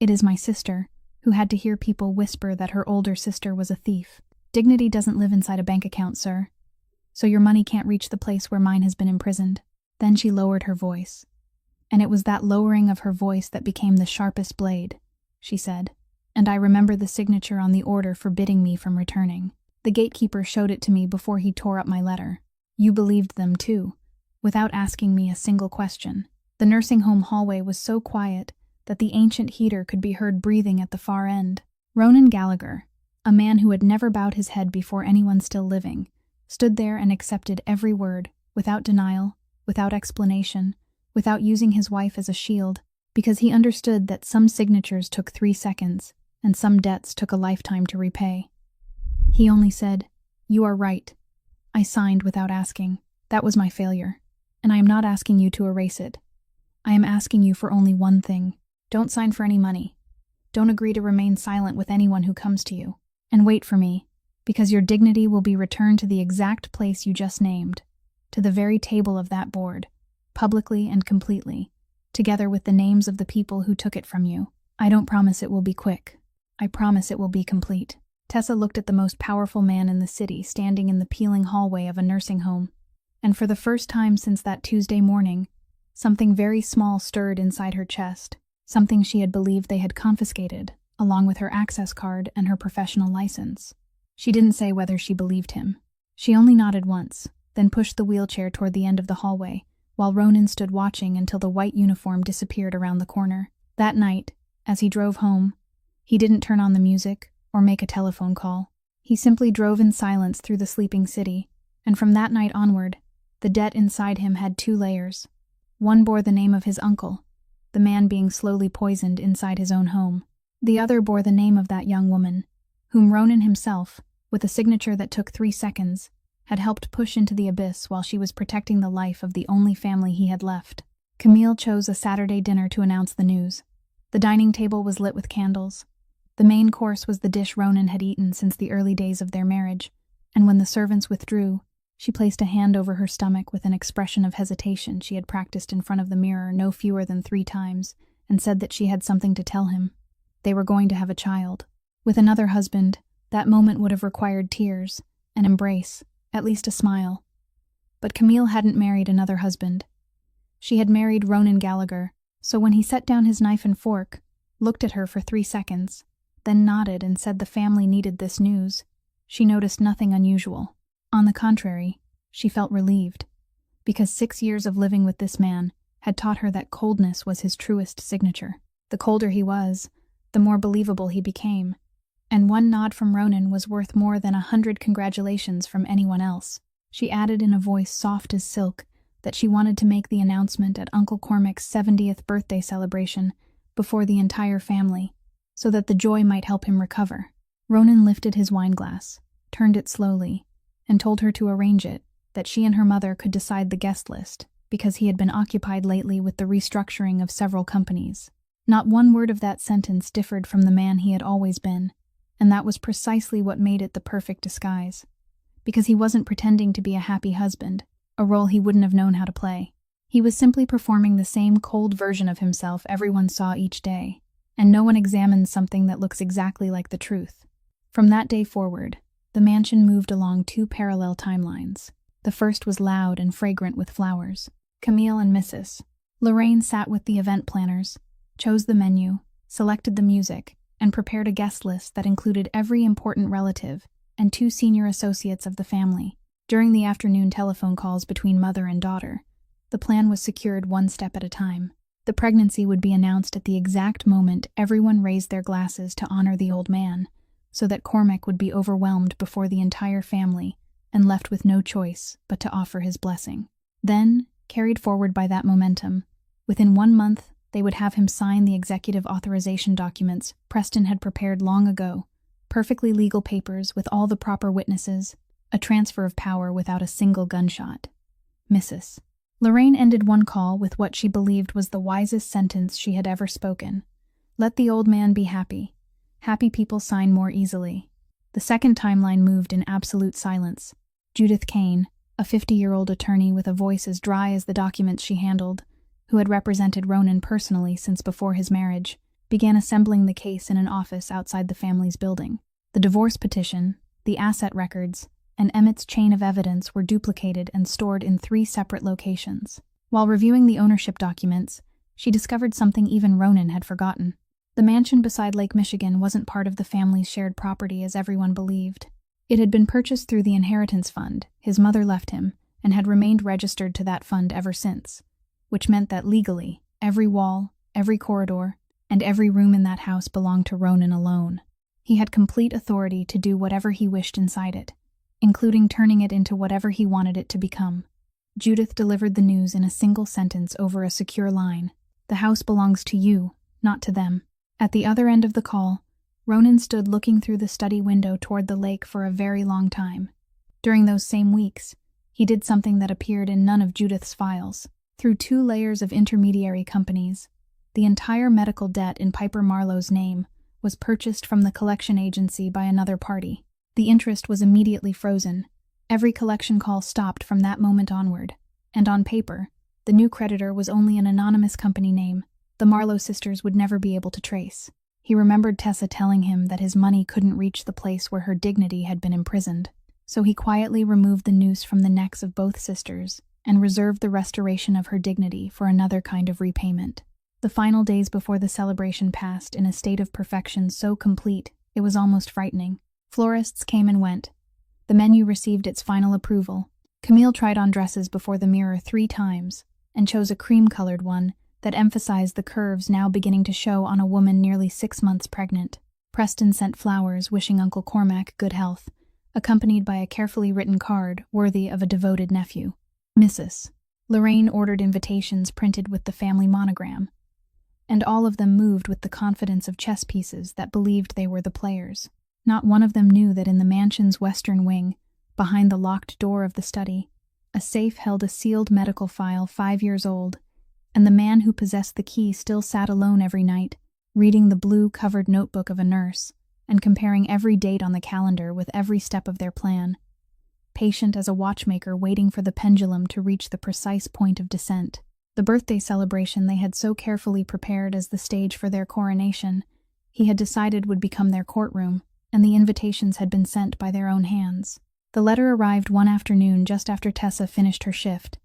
It is my sister, who had to hear people whisper that her older sister was a thief. Dignity doesn't live inside a bank account, sir. So your money can't reach the place where mine has been imprisoned." Then she lowered her voice. "And it was that lowering of her voice that became the sharpest blade," she said. "And I remember the signature on the order forbidding me from returning. The gatekeeper showed it to me before he tore up my letter. You believed them too, without asking me a single question." The nursing home hallway was so quiet that the ancient heater could be heard breathing at the far end. Ronan Gallagher, a man who had never bowed his head before anyone still living, stood there and accepted every word, without denial, without explanation, without using his wife as a shield, because he understood that some signatures took 3 seconds, and some debts took a lifetime to repay. He only said, "You are right. I signed without asking. That was my failure, and I am not asking you to erase it. I am asking you for only one thing. Don't sign for any money. Don't agree to remain silent with anyone who comes to you. And wait for me, because your dignity will be returned to the exact place you just named, to the very table of that board, publicly and completely, together with the names of the people who took it from you. I don't promise it will be quick. I promise it will be complete." Tessa looked at the most powerful man in the city standing in the peeling hallway of a nursing home, and for the first time since that Tuesday morning, something very small stirred inside her chest, something she had believed they had confiscated, along with her access card and her professional license. She didn't say whether she believed him. She only nodded once, then pushed the wheelchair toward the end of the hallway, while Ronan stood watching until the white uniform disappeared around the corner. That night, as he drove home, he didn't turn on the music or make a telephone call. He simply drove in silence through the sleeping city, and from that night onward, the debt inside him had two layers. One bore the name of his uncle, the man being slowly poisoned inside his own home. The other bore the name of that young woman, whom Ronan himself, with a signature that took 3 seconds, had helped push into the abyss while she was protecting the life of the only family he had left. Camille chose a Saturday dinner to announce the news. The dining table was lit with candles. The main course was the dish Ronan had eaten since the early days of their marriage, and when the servants withdrew, she placed a hand over her stomach with an expression of hesitation she had practiced in front of the mirror no fewer than 3 times, and said that she had something to tell him. They were going to have a child. With another husband, that moment would have required tears, an embrace, at least a smile. But Camille hadn't married another husband. She had married Ronan Gallagher, so when he set down his knife and fork, looked at her for 3 seconds, then nodded and said the family needed this news, she noticed nothing unusual. On the contrary, she felt relieved, because 6 years of living with this man had taught her that coldness was his truest signature. The colder he was, the more believable he became, and one nod from Ronan was worth more than 100 congratulations from anyone else. She added in a voice soft as silk that she wanted to make the announcement at Uncle Cormac's 70th birthday celebration before the entire family, so that the joy might help him recover. Ronan lifted his wineglass, turned it slowly, and told her to arrange it, that she and her mother could decide the guest list, because he had been occupied lately with the restructuring of several companies. Not one word of that sentence differed from the man he had always been, and that was precisely what made it the perfect disguise. Because he wasn't pretending to be a happy husband, a role he wouldn't have known how to play. He was simply performing the same cold version of himself everyone saw each day, and no one examines something that looks exactly like the truth. From that day forward, the mansion moved along 2 parallel timelines. The first was loud and fragrant with flowers. Camille and Mrs. Lorraine sat with the event planners, chose the menu, selected the music, and prepared a guest list that included every important relative and 2 senior associates of the family. During the afternoon telephone calls between mother and daughter, the plan was secured one step at a time. The pregnancy would be announced at the exact moment everyone raised their glasses to honor the old man, so that Cormac would be overwhelmed before the entire family and left with no choice but to offer his blessing. Then, carried forward by that momentum, within 1 month they would have him sign the executive authorization documents Preston had prepared long ago, perfectly legal papers with all the proper witnesses, a transfer of power without a single gunshot. Mrs. Lorraine ended one call with what she believed was the wisest sentence she had ever spoken. Let the old man be happy. Happy people sign more easily. The second timeline moved in absolute silence. Judith Kane, a 50-year-old attorney with a voice as dry as the documents she handled, who had represented Ronan personally since before his marriage, began assembling the case in an office outside the family's building. The divorce petition, the asset records, and Emmett's chain of evidence were duplicated and stored in 3 separate locations. While reviewing the ownership documents, she discovered something even Ronan had forgotten. The mansion beside Lake Michigan wasn't part of the family's shared property as everyone believed. It had been purchased through the inheritance fund his mother left him and had remained registered to that fund ever since, which meant that legally, every wall, every corridor, and every room in that house belonged to Ronan alone. He had complete authority to do whatever he wished inside it, including turning it into whatever he wanted it to become. Judith delivered the news in a single sentence over a secure line. The house belongs to you, not to them. At the other end of the call, Ronan stood looking through the study window toward the lake for a very long time. During those same weeks, he did something that appeared in none of Judith's files. Through 2 layers of intermediary companies, the entire medical debt in Piper Marlowe's name was purchased from the collection agency by another party. The interest was immediately frozen. Every collection call stopped from that moment onward, and on paper, the new creditor was only an anonymous company name the Marlowe sisters would never be able to trace. He remembered Tessa telling him that his money couldn't reach the place where her dignity had been imprisoned, so he quietly removed the noose from the necks of both sisters and reserved the restoration of her dignity for another kind of repayment. The final days before the celebration passed in a state of perfection so complete it was almost frightening. Florists came and went. The menu received its final approval. Camille tried on dresses before the mirror 3 times and chose a cream-colored one that emphasized the curves now beginning to show on a woman nearly 6 months pregnant. Preston sent flowers wishing Uncle Cormac good health, accompanied by a carefully written card worthy of a devoted nephew. Mrs. Lorraine ordered invitations printed with the family monogram, and all of them moved with the confidence of chess pieces that believed they were the players. Not one of them knew that in the mansion's western wing, behind the locked door of the study, a safe held a sealed medical file 5 years old, and the man who possessed the key still sat alone every night, reading the blue-covered notebook of a nurse and comparing every date on the calendar with every step of their plan, patient as a watchmaker waiting for the pendulum to reach the precise point of descent. The birthday celebration they had so carefully prepared as the stage for their coronation, he had decided would become their courtroom, and the invitations had been sent by their own hands. The letter arrived one afternoon just after Tessa finished her shift,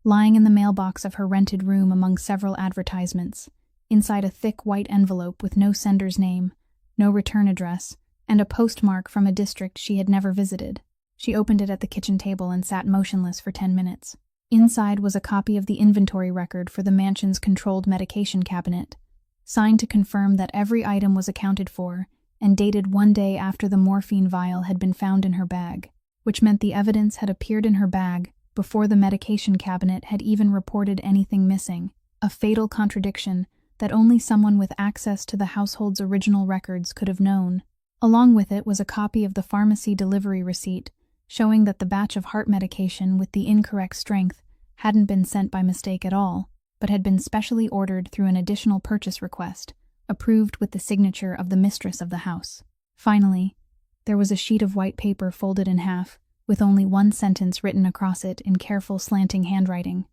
lying in the mailbox of her rented room among several advertisements, inside a thick white envelope with no sender's name, no return address, and a postmark from a district she had never visited. She opened it at the kitchen table and sat motionless for 10 minutes. Inside was a copy of the inventory record for the mansion's controlled medication cabinet, signed to confirm that every item was accounted for and dated 1 day after the morphine vial had been found in her bag, which meant the evidence had appeared in her bag before the medication cabinet had even reported anything missing, a fatal contradiction that only someone with access to the household's original records could have known. Along with it was a copy of the pharmacy delivery receipt, showing that the batch of heart medication with the incorrect strength hadn't been sent by mistake at all, but had been specially ordered through an additional purchase request, approved with the signature of the mistress of the house. Finally, there was a sheet of white paper folded in half, with only one sentence written across it in careful slanting handwriting.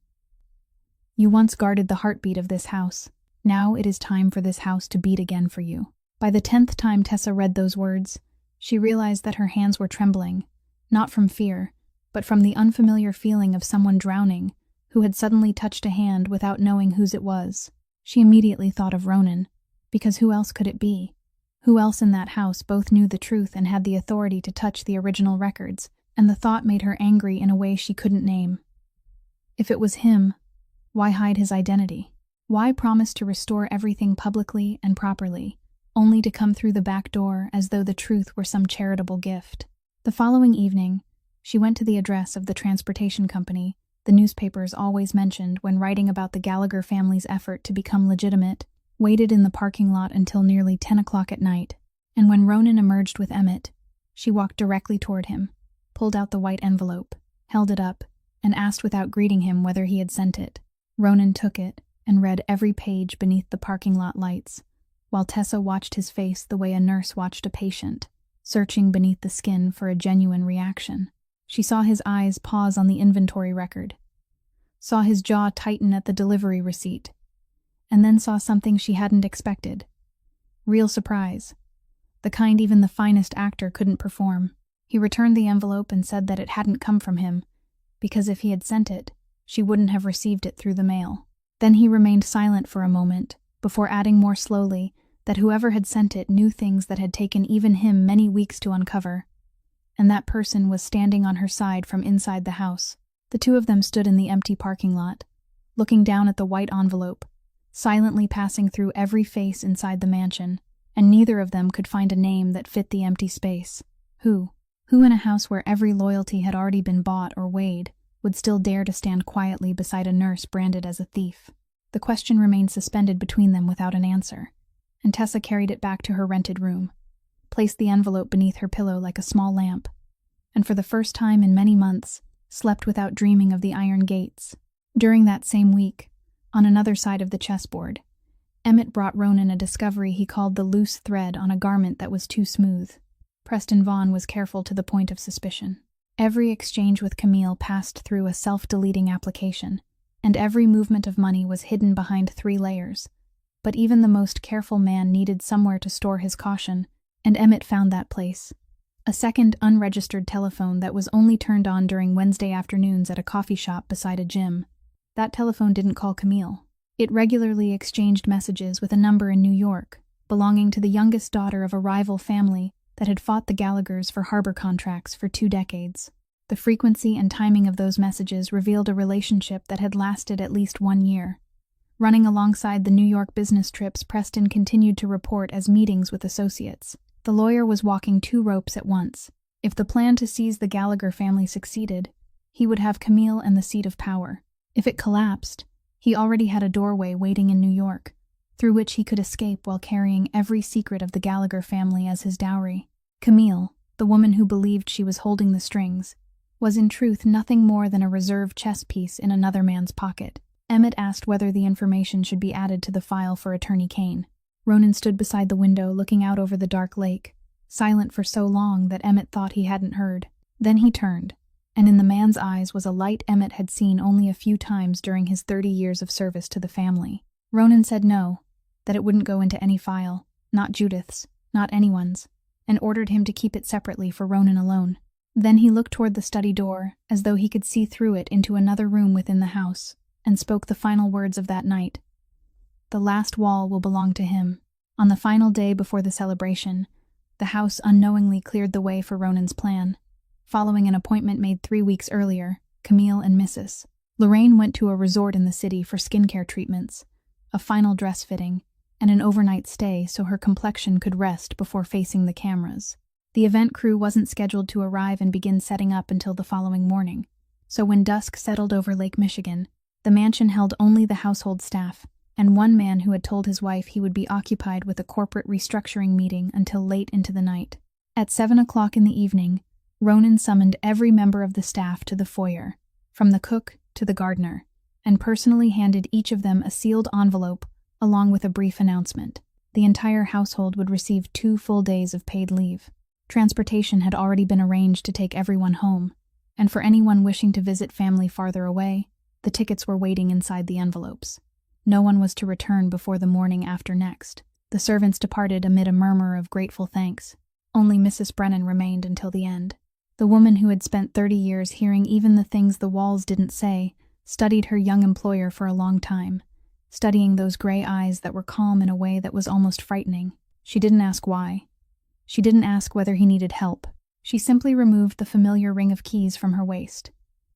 You once guarded the heartbeat of this house. Now it is time for this house to beat again for you. By the 10th time Tessa read those words, she realized that her hands were trembling, not from fear, but from the unfamiliar feeling of someone drowning who had suddenly touched a hand without knowing whose it was. She immediately thought of Ronan, because who else could it be? Who else in that house both knew the truth and had the authority to touch the original records, and the thought made her angry in a way she couldn't name. If it was him, why hide his identity? Why promise to restore everything publicly and properly, only to come through the back door as though the truth were some charitable gift? The following evening, she went to the address of the transportation company the newspapers always mentioned when writing about the Gallagher family's effort to become legitimate, waited in the parking lot until nearly 10 o'clock at night, and when Ronan emerged with Emmett, she walked directly toward him, pulled out the white envelope, held it up, and asked without greeting him whether he had sent it. Ronan took it and read every page beneath the parking lot lights, while Tessa watched his face the way a nurse watched a patient, searching beneath the skin for a genuine reaction. She saw his eyes pause on the inventory record, saw his jaw tighten at the delivery receipt, and then saw something she hadn't expected. Real surprise. The kind even the finest actor couldn't perform. He returned the envelope and said that it hadn't come from him, because if he had sent it, she wouldn't have received it through the mail. Then he remained silent for a moment, before adding more slowly that whoever had sent it knew things that had taken even him many weeks to uncover, and that person was standing on her side from inside the house. The two of them stood in the empty parking lot, looking down at the white envelope, silently passing through every face inside the mansion, and neither of them could find a name that fit the empty space. Who in a house where every loyalty had already been bought or weighed, would still dare to stand quietly beside a nurse branded as a thief? The question remained suspended between them without an answer, and Tessa carried it back to her rented room, placed the envelope beneath her pillow like a small lamp, and for the first time in many months, slept without dreaming of the iron gates. During that same week, on another side of the chessboard, Emmett brought Ronan a discovery he called the loose thread on a garment that was too smooth. Preston Vaughn was careful to the point of suspicion. Every exchange with Camille passed through a self-deleting application, and every movement of money was hidden behind 3 layers. But even the most careful man needed somewhere to store his caution, and Emmett found that place. A second unregistered telephone that was only turned on during Wednesday afternoons at a coffee shop beside a gym. That telephone didn't call Camille. It regularly exchanged messages with a number in New York, belonging to the youngest daughter of a rival family that had fought the Gallaghers for harbor contracts for 2 decades. The frequency and timing of those messages revealed a relationship that had lasted at least 1 year. Running alongside the New York business trips Preston continued to report as meetings with associates. The lawyer was walking 2 ropes at once, If the plan to seize the Gallagher family succeeded, he would have Camille and the seat of power. If it collapsed, he already had a doorway waiting in New York, through which he could escape while carrying every secret of the Gallagher family as his dowry. Camille, the woman who believed she was holding the strings, was in truth nothing more than a reserve chess piece in another man's pocket. Emmett asked whether the information should be added to the file for Attorney Kane. Ronan stood beside the window looking out over the dark lake, silent for so long that Emmett thought he hadn't heard. Then he turned, and in the man's eyes was a light Emmett had seen only a few times during his 30 years of service to the family. Ronan said no, that it wouldn't go into any file, not Judith's, not anyone's, and ordered him to keep it separately for Ronan alone. Then he looked toward the study door, as though he could see through it into another room within the house, and spoke the final words of that night. The last wall will belong to him. On the final day before the celebration, the house unknowingly cleared the way for Ronan's plan. Following an appointment made 3 weeks earlier, Camille and Mrs. Lorraine went to a resort in the city for skincare treatments, a final dress fitting, and an overnight stay so her complexion could rest before facing the cameras. The event crew wasn't scheduled to arrive and begin setting up until the following morning, so when dusk settled over Lake Michigan, the mansion held only the household staff, and one man who had told his wife he would be occupied with a corporate restructuring meeting until late into the night. At 7 o'clock in the evening, Ronan summoned every member of the staff to the foyer, from the cook to the gardener, and personally handed each of them a sealed envelope along with a brief announcement. The entire household would receive 2 full days of paid leave. Transportation had already been arranged to take everyone home, and for anyone wishing to visit family farther away, the tickets were waiting inside the envelopes. No one was to return before the morning after next. The servants departed amid a murmur of grateful thanks. Only Mrs. Brennan remained until the end. The woman who had spent 30 years hearing even the things the walls didn't say studied her young employer for a long time, studying those gray eyes that were calm in a way that was almost frightening. She didn't ask why. She didn't ask whether he needed help. She simply removed the familiar ring of keys from her waist,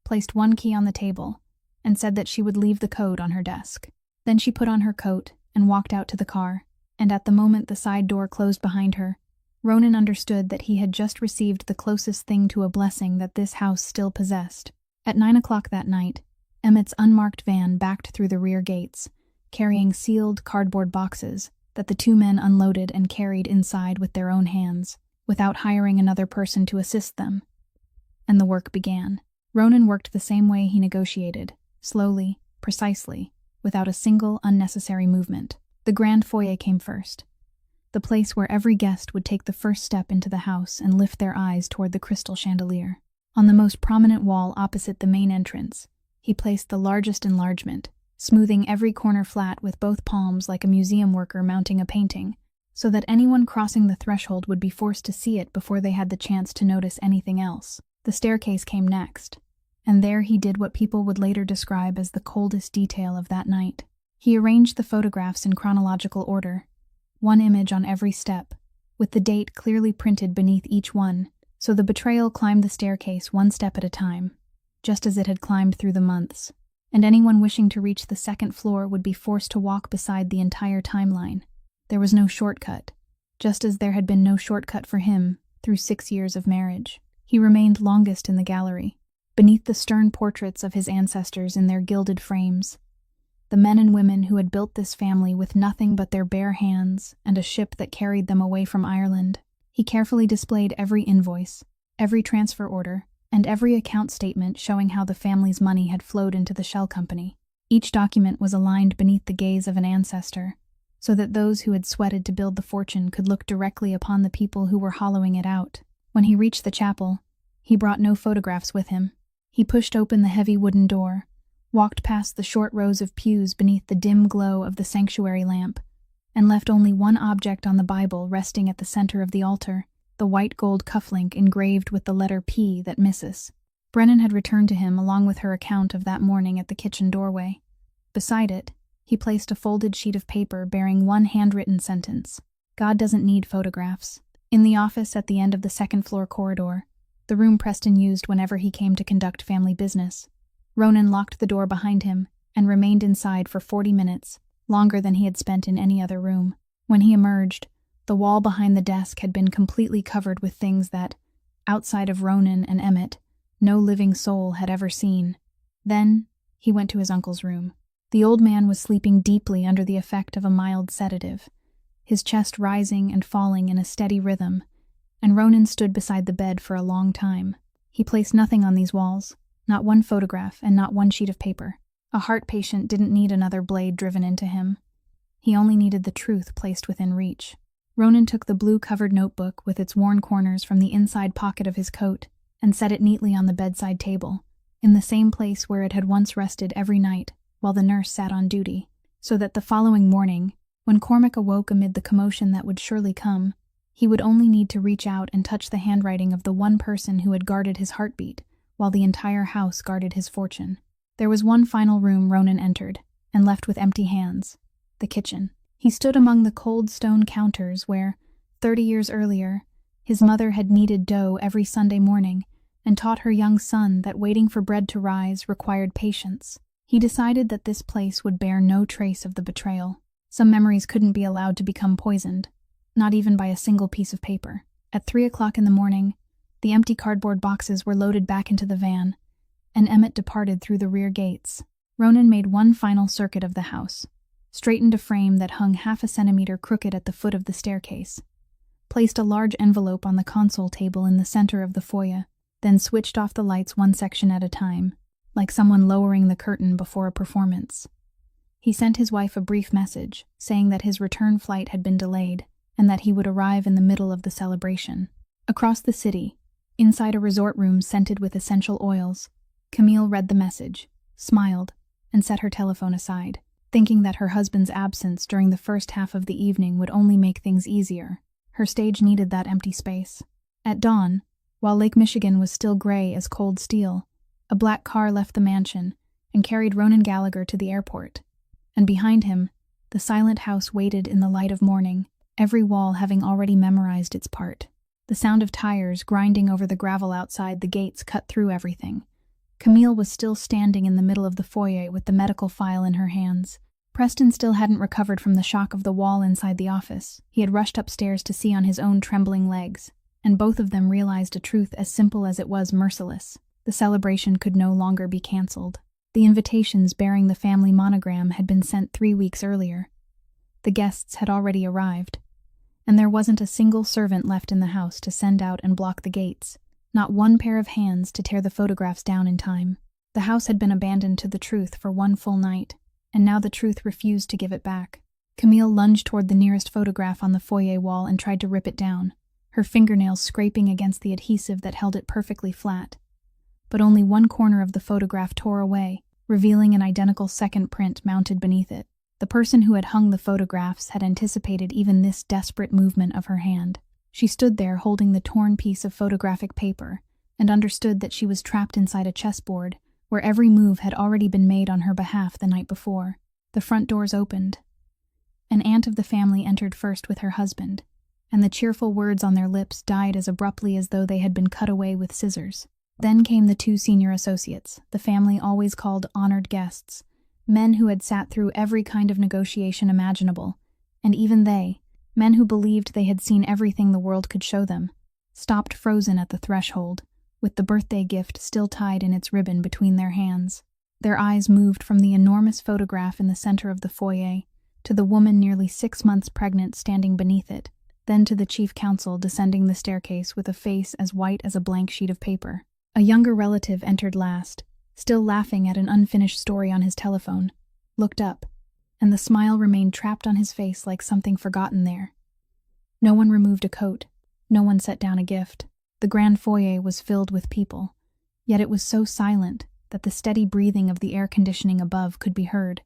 placed one key on the table, and said that she would leave the code on her desk. Then she put on her coat and walked out to the car, and at the moment the side door closed behind her, Ronan understood that he had just received the closest thing to a blessing that this house still possessed. At 9 o'clock that night, Emmett's unmarked van backed through the rear gates, carrying sealed cardboard boxes that the 2 men unloaded and carried inside with their own hands, without hiring another person to assist them. And the work began. Ronan worked the same way he negotiated, slowly, precisely, without a single unnecessary movement. The grand foyer came first, the place where every guest would take the first step into the house and lift their eyes toward the crystal chandelier. On the most prominent wall opposite the main entrance, he placed the largest enlargement, smoothing every corner flat with both palms like a museum worker mounting a painting, so that anyone crossing the threshold would be forced to see it before they had the chance to notice anything else. The staircase came next, and there he did what people would later describe as the coldest detail of that night. He arranged the photographs in chronological order, one image on every step, with the date clearly printed beneath each one, so the betrayal climbed the staircase one step at a time, just as it had climbed through the months, and anyone wishing to reach the second floor would be forced to walk beside the entire timeline. There was no shortcut, just as there had been no shortcut for him through 6 years of marriage. He remained longest in the gallery, beneath the stern portraits of his ancestors in their gilded frames, the men and women who had built this family with nothing but their bare hands and a ship that carried them away from Ireland. He carefully displayed every invoice, every transfer order, and every account statement showing how the family's money had flowed into the shell company. Each document was aligned beneath the gaze of an ancestor, so that those who had sweated to build the fortune could look directly upon the people who were hollowing it out. When he reached the chapel, he brought no photographs with him. He pushed open the heavy wooden door, walked past the short rows of pews beneath the dim glow of the sanctuary lamp, and left only one object on the Bible resting at the center of the altar, the white gold cufflink engraved with the letter P that Mrs. Brennan had returned to him along with her account of that morning at the kitchen doorway. Beside it, he placed a folded sheet of paper bearing one handwritten sentence: God doesn't need photographs. In the office at the end of the second-floor corridor, the room Preston used whenever he came to conduct family business, Ronan locked the door behind him and remained inside for 40 minutes, longer than he had spent in any other room. When he emerged, the wall behind the desk had been completely covered with things that, outside of Ronan and Emmett, no living soul had ever seen. Then, he went to his uncle's room. The old man was sleeping deeply under the effect of a mild sedative, his chest rising and falling in a steady rhythm, and Ronan stood beside the bed for a long time. He placed nothing on these walls, not one photograph and not one sheet of paper. A heart patient didn't need another blade driven into him. He only needed the truth placed within reach. Ronan took the blue-covered notebook with its worn corners from the inside pocket of his coat and set it neatly on the bedside table, in the same place where it had once rested every night while the nurse sat on duty, so that the following morning, when Cormac awoke amid the commotion that would surely come, he would only need to reach out and touch the handwriting of the one person who had guarded his heartbeat, while the entire house guarded his fortune. There was one final room Ronan entered, and left with empty hands: the kitchen. He stood among the cold stone counters where, 30 years earlier, his mother had kneaded dough every Sunday morning and taught her young son that waiting for bread to rise required patience. He decided that this place would bear no trace of the betrayal. Some memories couldn't be allowed to become poisoned, not even by a single piece of paper. At 3 o'clock in the morning, the empty cardboard boxes were loaded back into the van, and Emmett departed through the rear gates. Ronan made one final circuit of the house, straightened a frame that hung half a centimeter crooked at the foot of the staircase, placed a large envelope on the console table in the center of the foyer, then switched off the lights one section at a time, like someone lowering the curtain before a performance. He sent his wife a brief message, saying that his return flight had been delayed and that he would arrive in the middle of the celebration. Across the city, inside a resort room scented with essential oils, Camille read the message, smiled, and set her telephone aside, thinking that her husband's absence during the first half of the evening would only make things easier. Her stage needed that empty space. At dawn, while Lake Michigan was still gray as cold steel, a black car left the mansion and carried Ronan Gallagher to the airport. And behind him, the silent house waited in the light of morning, every wall having already memorized its part. The sound of tires grinding over the gravel outside the gates cut through everything. Camille was still standing in the middle of the foyer with the medical file in her hands. Preston still hadn't recovered from the shock of the wall inside the office. He had rushed upstairs to see on his own trembling legs, and both of them realized a truth as simple as it was merciless. The celebration could no longer be cancelled. The invitations bearing the family monogram had been sent 3 weeks earlier. The guests had already arrived, and there wasn't a single servant left in the house to send out and block the gates, not one pair of hands to tear the photographs down in time. The house had been abandoned to the truth for one full night, and now the truth refused to give it back. Camille lunged toward the nearest photograph on the foyer wall and tried to rip it down, her fingernails scraping against the adhesive that held it perfectly flat. But only one corner of the photograph tore away, revealing an identical second print mounted beneath it. The person who had hung the photographs had anticipated even this desperate movement of her hand. She stood there holding the torn piece of photographic paper and understood that she was trapped inside a chessboard where every move had already been made on her behalf the night before. The front doors opened. An aunt of the family entered first with her husband, and the cheerful words on their lips died as abruptly as though they had been cut away with scissors. Then came the 2 senior associates, the family always called honored guests, men who had sat through every kind of negotiation imaginable, and even they, men who believed they had seen everything the world could show them, stopped frozen at the threshold, with the birthday gift still tied in its ribbon between their hands. Their eyes moved from the enormous photograph in the center of the foyer to the woman nearly 6 months pregnant standing beneath it, then to the chief counsel descending the staircase with a face as white as a blank sheet of paper. A younger relative entered last, still laughing at an unfinished story on his telephone, looked up, and the smile remained trapped on his face like something forgotten there. No one removed a coat, no one set down a gift. The grand foyer was filled with people, yet it was so silent that the steady breathing of the air conditioning above could be heard,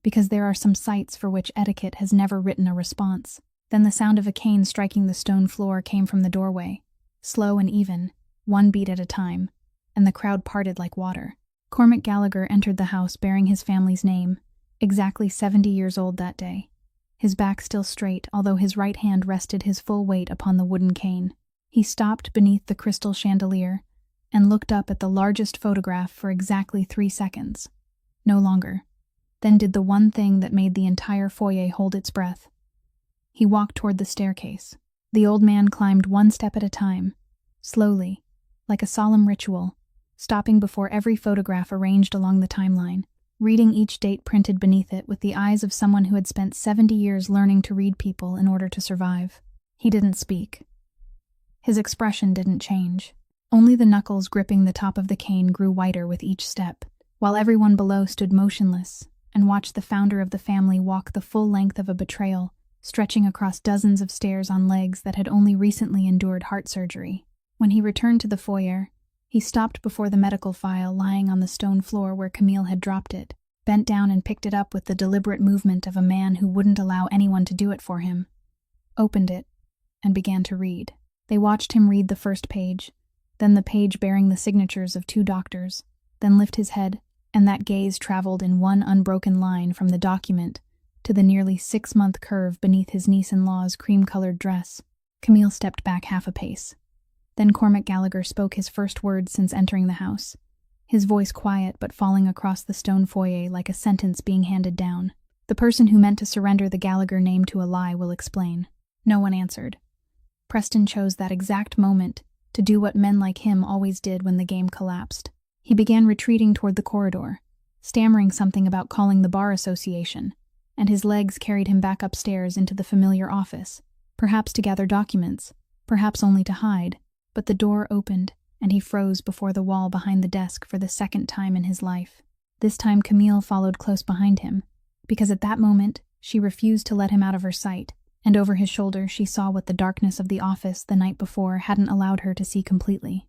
because there are some sights for which etiquette has never written a response. Then the sound of a cane striking the stone floor came from the doorway, slow and even, one beat at a time, and the crowd parted like water. Cormac Gallagher entered the house bearing his family's name, exactly 70 years old that day, his back still straight, although his right hand rested his full weight upon the wooden cane. He stopped beneath the crystal chandelier and looked up at the largest photograph for exactly 3 seconds. No longer. Then did the one thing that made the entire foyer hold its breath. He walked toward the staircase. The old man climbed one step at a time, slowly, like a solemn ritual, stopping before every photograph arranged along the timeline, reading each date printed beneath it with the eyes of someone who had spent 70 years learning to read people in order to survive. He didn't speak. His expression didn't change. Only the knuckles gripping the top of the cane grew whiter with each step, while everyone below stood motionless and watched the founder of the family walk the full length of a betrayal, stretching across dozens of stairs on legs that had only recently endured heart surgery. When he returned to the foyer, he stopped before the medical file lying on the stone floor where Camille had dropped it, bent down and picked it up with the deliberate movement of a man who wouldn't allow anyone to do it for him, opened it, and began to read. They watched him read the first page, then the page bearing the signatures of 2 doctors, then lift his head, and that gaze traveled in one unbroken line from the document to the nearly 6-month curve beneath his niece-in-law's cream-colored dress. Camille stepped back half a pace. Then Cormac Gallagher spoke his first words since entering the house, his voice quiet but falling across the stone foyer like a sentence being handed down. The person who meant to surrender the Gallagher name to a lie will explain. No one answered. Preston chose that exact moment to do what men like him always did when the game collapsed. He began retreating toward the corridor, stammering something about calling the bar association, and his legs carried him back upstairs into the familiar office, perhaps to gather documents, perhaps only to hide. But the door opened, and he froze before the wall behind the desk for the second time in his life. This time Camille followed close behind him, because at that moment she refused to let him out of her sight, and over his shoulder she saw what the darkness of the office the night before hadn't allowed her to see completely.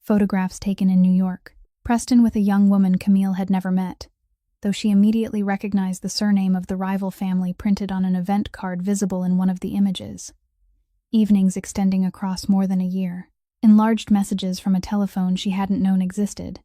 Photographs taken in New York. Preston with a young woman Camille had never met, though she immediately recognized the surname of the rival family printed on an event card visible in one of the images. Evenings extending across more than a year. Enlarged messages from a telephone she hadn't known existed.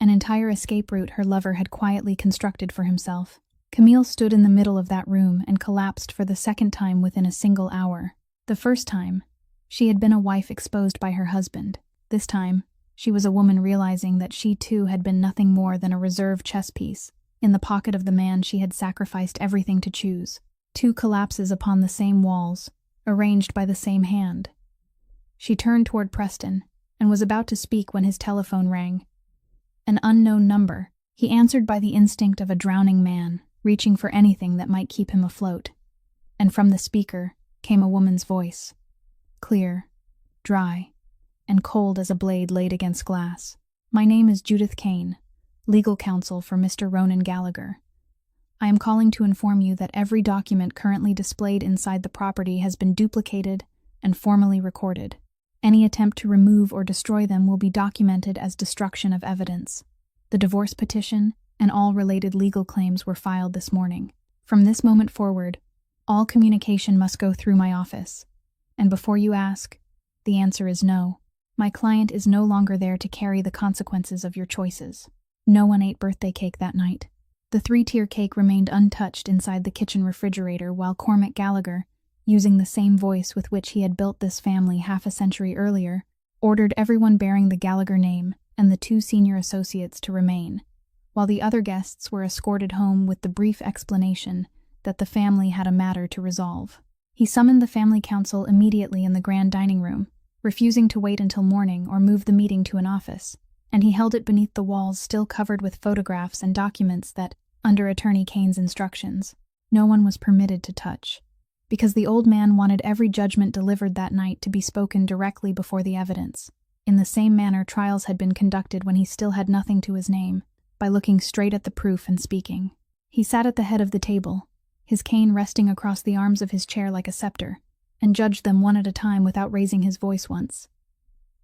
An entire escape route her lover had quietly constructed for himself. Camille stood in the middle of that room and collapsed for the second time within a single hour. The first time, she had been a wife exposed by her husband. This time, she was a woman realizing that she too had been nothing more than a reserve chess piece in the pocket of the man she had sacrificed everything to choose. 2 collapses upon the same walls, arranged by the same hand. She turned toward Preston and was about to speak when his telephone rang. An unknown number. He answered by the instinct of a drowning man, reaching for anything that might keep him afloat. And from the speaker came a woman's voice, clear, dry, and cold as a blade laid against glass. "My name is Judith Kane, legal counsel for Mr. Ronan Gallagher. I am calling to inform you that every document currently displayed inside the property has been duplicated and formally recorded. Any attempt to remove or destroy them will be documented as destruction of evidence. The divorce petition and all related legal claims were filed this morning. From this moment forward, all communication must go through my office. And before you ask, the answer is no. My client is no longer there to carry the consequences of your choices." No one ate birthday cake that night. The 3-tier cake remained untouched inside the kitchen refrigerator while Cormac Gallagher, using the same voice with which he had built this family half a century earlier, ordered everyone bearing the Gallagher name and the 2 senior associates to remain, while the other guests were escorted home with the brief explanation that the family had a matter to resolve. He summoned the family council immediately in the grand dining room, refusing to wait until morning or move the meeting to an office, and he held it beneath the walls still covered with photographs and documents that, under Attorney Kane's instructions, no one was permitted to touch, because the old man wanted every judgment delivered that night to be spoken directly before the evidence, in the same manner trials had been conducted when he still had nothing to his name, by looking straight at the proof and speaking. He sat at the head of the table, his cane resting across the arms of his chair like a scepter, and judged them one at a time without raising his voice once.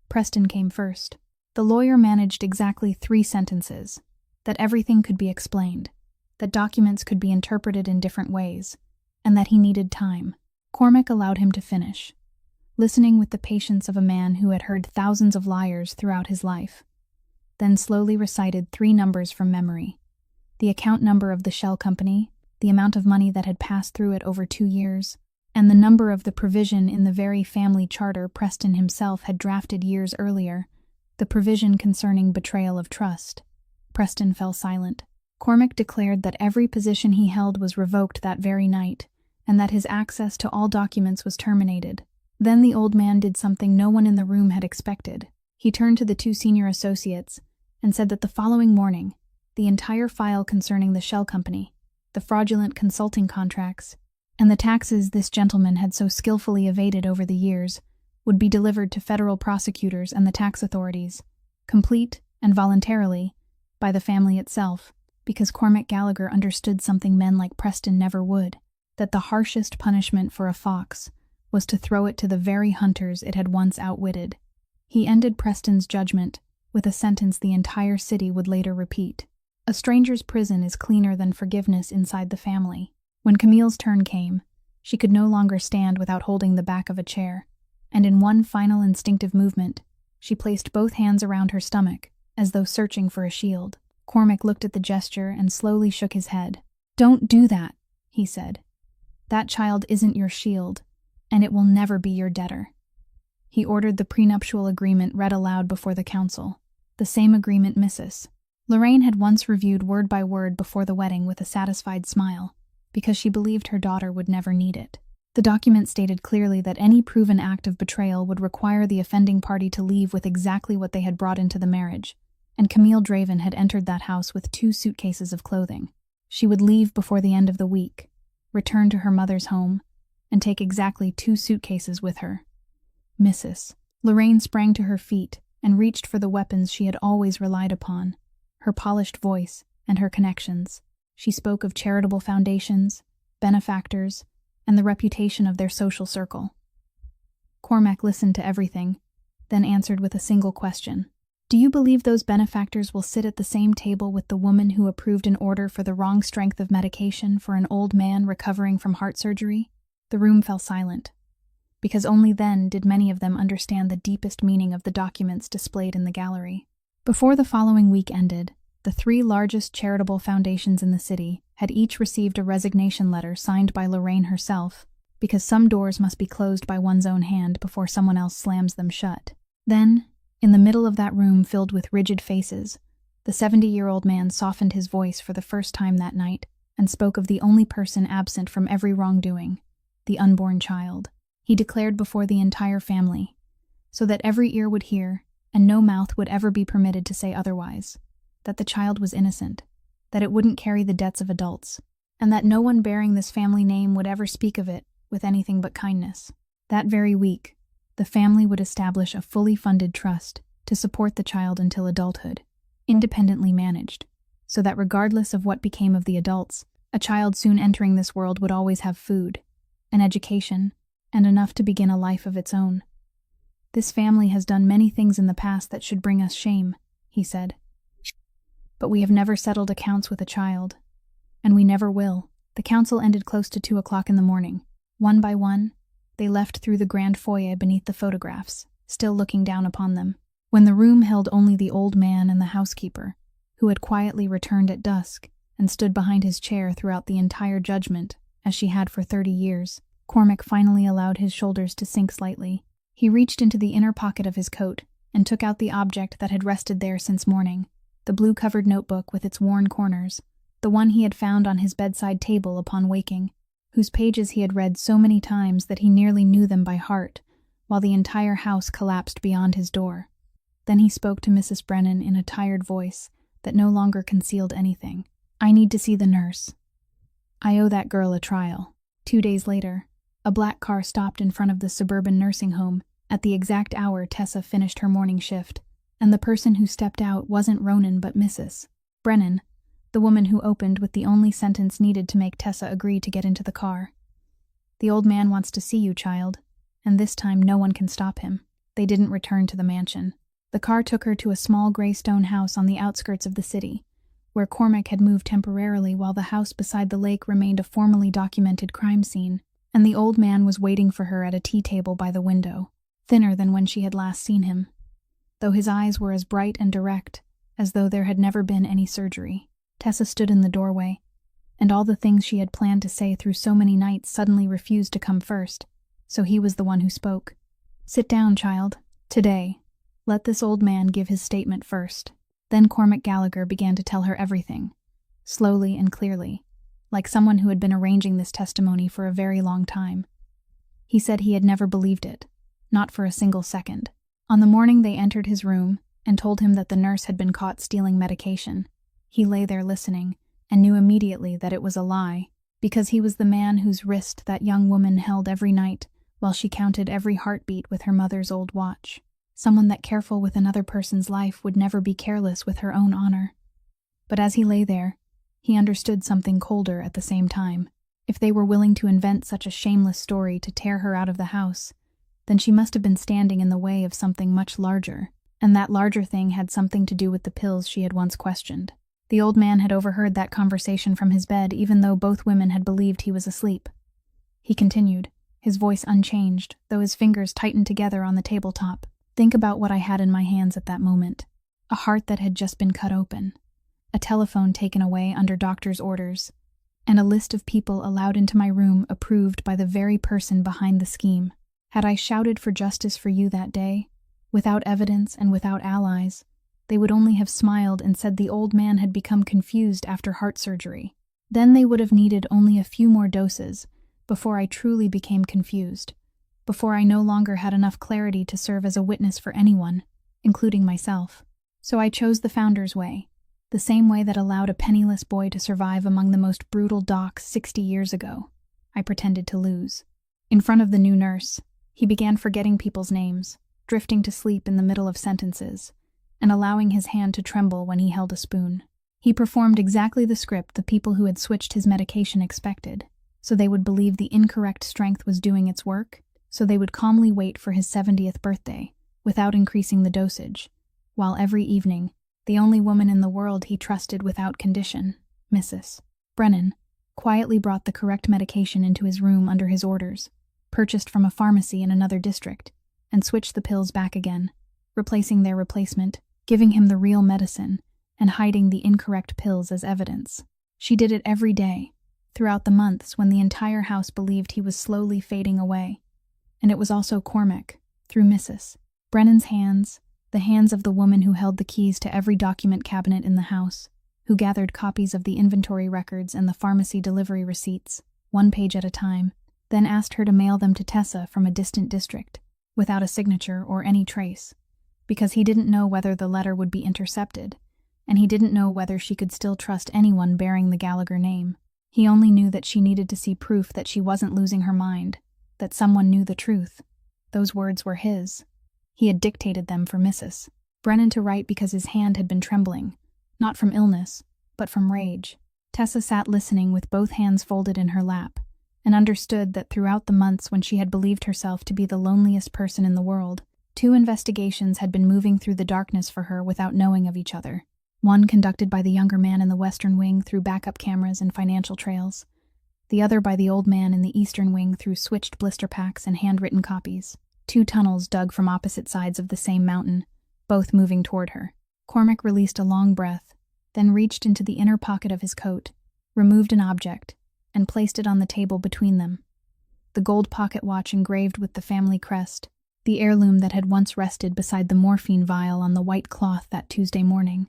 Preston came first. The lawyer managed exactly 3 sentences: that everything could be explained, that documents could be interpreted in different ways, and that he needed time. Cormac allowed him to finish, listening with the patience of a man who had heard thousands of liars throughout his life, then slowly recited 3 numbers from memory: the account number of the shell company, the amount of money that had passed through it over 2 years, and the number of the provision in the very family charter Preston himself had drafted years earlier, the provision concerning betrayal of trust. Preston fell silent. Cormac declared that every position he held was revoked that very night, and that his access to all documents was terminated. Then the old man did something no one in the room had expected. He turned to the two senior associates and said that the following morning, the entire file concerning the shell company, the fraudulent consulting contracts, and the taxes this gentleman had so skillfully evaded over the years would be delivered to federal prosecutors and the tax authorities, complete and voluntarily, by the family itself, because Cormac Gallagher understood something men like Preston never would, that the harshest punishment for a fox was to throw it to the very hunters it had once outwitted. He ended Preston's judgment with a sentence the entire city would later repeat. A stranger's prison is cleaner than forgiveness inside the family. When Camille's turn came, she could no longer stand without holding the back of a chair, and in one final instinctive movement, she placed both hands around her stomach, as though searching for a shield. Cormac looked at the gesture and slowly shook his head. "Don't do that," he said. "That child isn't your shield, and it will never be your debtor." He ordered the prenuptial agreement read aloud before the council, the same agreement Mrs. Lorraine had once reviewed word by word before the wedding with a satisfied smile, because she believed her daughter would never need it. The document stated clearly that any proven act of betrayal would require the offending party to leave with exactly what they had brought into the marriage, and Camille Draven had entered that house with 2 suitcases of clothing. She would leave before the end of the week, return to her mother's home, and take exactly 2 suitcases with her. Mrs. Lorraine sprang to her feet and reached for the weapons she had always relied upon, her polished voice and her connections. She spoke of charitable foundations, benefactors, and the reputation of their social circle. Cormac listened to everything, then answered with a single question. "Do you believe those benefactors will sit at the same table with the woman who approved an order for the wrong strength of medication for an old man recovering from heart surgery?" The room fell silent, because only then did many of them understand the deepest meaning of the documents displayed in the gallery. Before the following week ended, the 3 largest charitable foundations in the city had each received a resignation letter signed by Lorraine herself, because some doors must be closed by one's own hand before someone else slams them shut. Then, in the middle of that room filled with rigid faces, the 70-year-old man softened his voice for the first time that night and spoke of the only person absent from every wrongdoing, the unborn child. He declared before the entire family, so that every ear would hear and no mouth would ever be permitted to say otherwise, that the child was innocent, that it wouldn't carry the debts of adults, and that no one bearing this family name would ever speak of it with anything but kindness. That very week, the family would establish a fully funded trust to support the child until adulthood, independently managed, so that regardless of what became of the adults, a child soon entering this world would always have food, an education, and enough to begin a life of its own. "This family has done many things in the past that should bring us shame," he said. "But we have never settled accounts with a child, and we never will." The council ended close to 2 o'clock in the morning. One by one, they left through the grand foyer beneath the photographs, still looking down upon them. When the room held only the old man and the housekeeper, who had quietly returned at dusk and stood behind his chair throughout the entire judgment, as she had for 30 years, Cormac finally allowed his shoulders to sink slightly. He reached into the inner pocket of his coat and took out the object that had rested there since morning, the blue-covered notebook with its worn corners, the one he had found on his bedside table upon waking, whose pages he had read so many times that he nearly knew them by heart, while the entire house collapsed beyond his door. Then he spoke to Mrs. Brennan in a tired voice that no longer concealed anything. "I need to see the nurse. I owe that girl a trial." 2 days later, a black car stopped in front of the suburban nursing home at the exact hour Tessa finished her morning shift, and the person who stepped out wasn't Ronan but Mrs. Brennan, the woman who opened with the only sentence needed to make Tessa agree to get into the car. "The old man wants to see you, child, and this time no one can stop him." They didn't return to the mansion. The car took her to a small gray stone house on the outskirts of the city, where Cormac had moved temporarily while the house beside the lake remained a formally documented crime scene, and the old man was waiting for her at a tea table by the window, thinner than when she had last seen him, though his eyes were as bright and direct as though there had never been any surgery. Tessa stood in the doorway, and all the things she had planned to say through so many nights suddenly refused to come first, so he was the one who spoke. "Sit down, child. Today, let this old man give his statement first." Then Cormac Gallagher began to tell her everything, slowly and clearly, like someone who had been arranging this testimony for a very long time. He said he had never believed it, not for a single second. On the morning they entered his room and told him that the nurse had been caught stealing medication, he lay there listening and knew immediately that it was a lie, because he was the man whose wrist that young woman held every night while she counted every heartbeat with her mother's old watch. Someone that careful with another person's life would never be careless with her own honor. But as he lay there, he understood something colder at the same time. If they were willing to invent such a shameless story to tear her out of the house, then she must have been standing in the way of something much larger, and that larger thing had something to do with the pills she had once questioned. The old man had overheard that conversation from his bed, even though both women had believed he was asleep. He continued, his voice unchanged, though his fingers tightened together on the tabletop. Think about what I had in my hands at that moment. A heart that had just been cut open, a telephone taken away under doctor's orders, and a list of people allowed into my room approved by the very person behind the scheme. Had I shouted for justice for you that day, without evidence and without allies, they would only have smiled and said the old man had become confused after heart surgery. Then they would have needed only a few more doses before I truly became confused, before I no longer had enough clarity to serve as a witness for anyone, including myself. So I chose the founder's way, the same way that allowed a penniless boy to survive among the most brutal docks 60 years ago. I pretended to lose. In front of the new nurse, he began forgetting people's names, drifting to sleep in the middle of sentences, and allowing his hand to tremble when he held a spoon. He performed exactly the script the people who had switched his medication expected, so they would believe the incorrect strength was doing its work, so they would calmly wait for his 70th birthday, without increasing the dosage, while every evening, the only woman in the world he trusted without condition, Mrs. Brennan, quietly brought the correct medication into his room under his orders, purchased from a pharmacy in another district, and switched the pills back again, replacing their replacement, giving him the real medicine, and hiding the incorrect pills as evidence. She did it every day, throughout the months when the entire house believed he was slowly fading away. And it was also Cormac, through Mrs. Brennan's hands, the hands of the woman who held the keys to every document cabinet in the house, who gathered copies of the inventory records and the pharmacy delivery receipts, one page at a time, then asked her to mail them to Tessa from a distant district, without a signature or any trace, because he didn't know whether the letter would be intercepted, and he didn't know whether she could still trust anyone bearing the Gallagher name. He only knew that she needed to see proof that she wasn't losing her mind, that someone knew the truth. Those words were his. He had dictated them for Mrs. Brennan to write because his hand had been trembling, not from illness, but from rage. Tessa sat listening with both hands folded in her lap, and understood that throughout the months when she had believed herself to be the loneliest person in the world, 2 investigations had been moving through the darkness for her without knowing of each other. One conducted by the younger man in the Western Wing through backup cameras and financial trails, the other by the old man in the Eastern Wing through switched blister packs and handwritten copies. 2 tunnels dug from opposite sides of the same mountain, both moving toward her. Cormac released a long breath, then reached into the inner pocket of his coat, removed an object, and placed it on the table between them. The gold pocket watch engraved with the family crest, the heirloom that had once rested beside the morphine vial on the white cloth that Tuesday morning.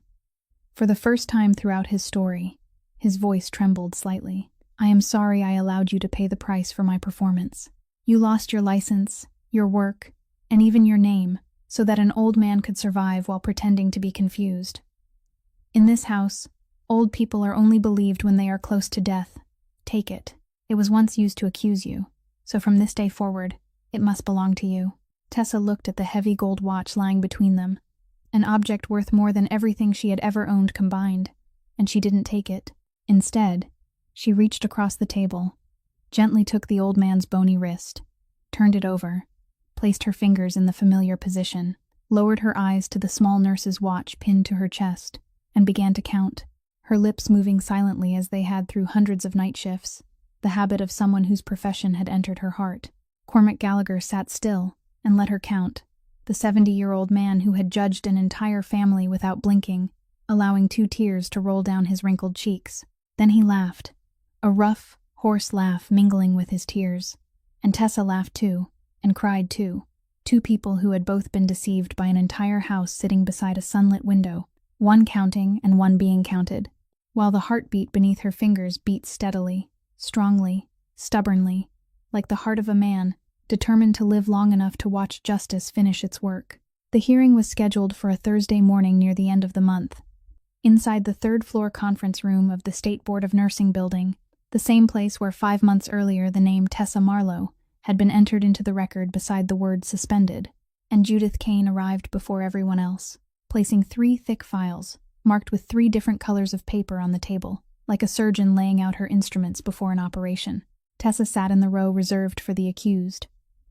For the first time throughout his story, his voice trembled slightly. I am sorry I allowed you to pay the price for my performance. You lost your license, your work, and even your name, so that an old man could survive while pretending to be confused. In this house, old people are only believed when they are close to death. Take it. It was once used to accuse you, so from this day forward, it must belong to you. Tessa looked at the heavy gold watch lying between them, an object worth more than everything she had ever owned combined, and she didn't take it. Instead, she reached across the table, gently took the old man's bony wrist, turned it over, placed her fingers in the familiar position, lowered her eyes to the small nurse's watch pinned to her chest, and began to count, her lips moving silently as they had through hundreds of night shifts, the habit of someone whose profession had entered her heart. Cormac Gallagher sat still and let her count, the 70-year-old man who had judged an entire family without blinking, allowing 2 tears to roll down his wrinkled cheeks. Then he laughed, a rough, hoarse laugh mingling with his tears, and Tessa laughed too, and cried too. 2 people who had both been deceived by an entire house sitting beside a sunlit window, one counting and one being counted, while the heartbeat beneath her fingers beat steadily, strongly, stubbornly, like the heart of a man, determined to live long enough to watch justice finish its work. The hearing was scheduled for a Thursday morning near the end of the month. Inside the third-floor conference room of the State Board of Nursing building, the same place where 5 months earlier the name Tessa Marlowe had been entered into the record beside the word suspended, and Judith Kane arrived before everyone else, placing 3 thick files, marked with 3 different colors of paper on the table, like a surgeon laying out her instruments before an operation. Tessa sat in the row reserved for the accused,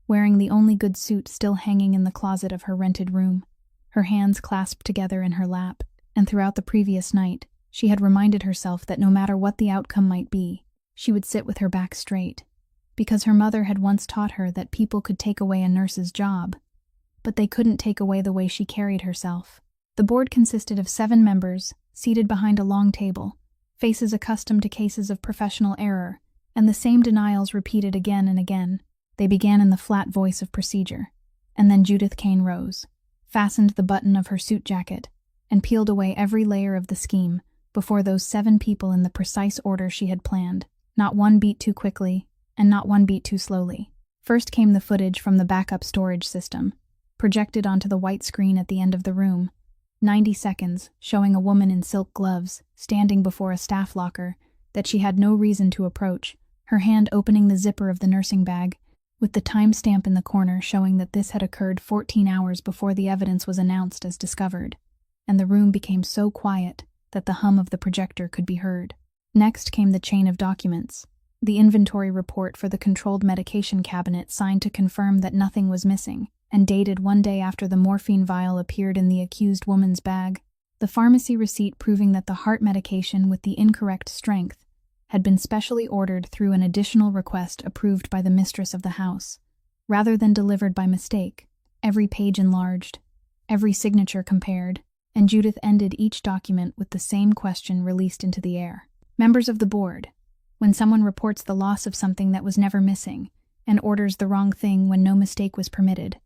wearing the only good suit still hanging in the closet of her rented room, her hands clasped together in her lap, and throughout the previous night, she had reminded herself that no matter what the outcome might be, she would sit with her back straight, because her mother had once taught her that people could take away a nurse's job, but they couldn't take away the way she carried herself. The board consisted of 7 members, seated behind a long table, faces accustomed to cases of professional error, and the same denials repeated again and again. They began in the flat voice of procedure, and then Judith Kane rose, fastened the button of her suit jacket, and peeled away every layer of the scheme before those 7 people in the precise order she had planned, not one beat too quickly, and not one beat too slowly. First came the footage from the backup storage system, projected onto the white screen at the end of the room. 90 seconds, showing a woman in silk gloves, standing before a staff locker that she had no reason to approach, her hand opening the zipper of the nursing bag, with the timestamp in the corner showing that this had occurred 14 hours before the evidence was announced as discovered, and the room became so quiet that the hum of the projector could be heard. Next came the chain of documents, the inventory report for the controlled medication cabinet signed to confirm that nothing was missing, and dated 1 day after the morphine vial appeared in the accused woman's bag. The pharmacy receipt proving that the heart medication with the incorrect strength had been specially ordered through an additional request approved by the mistress of the house, rather than delivered by mistake, every page enlarged, every signature compared, and Judith ended each document with the same question released into the air. Members of the board, when someone reports the loss of something that was never missing, and orders the wrong thing when no mistake was permitted,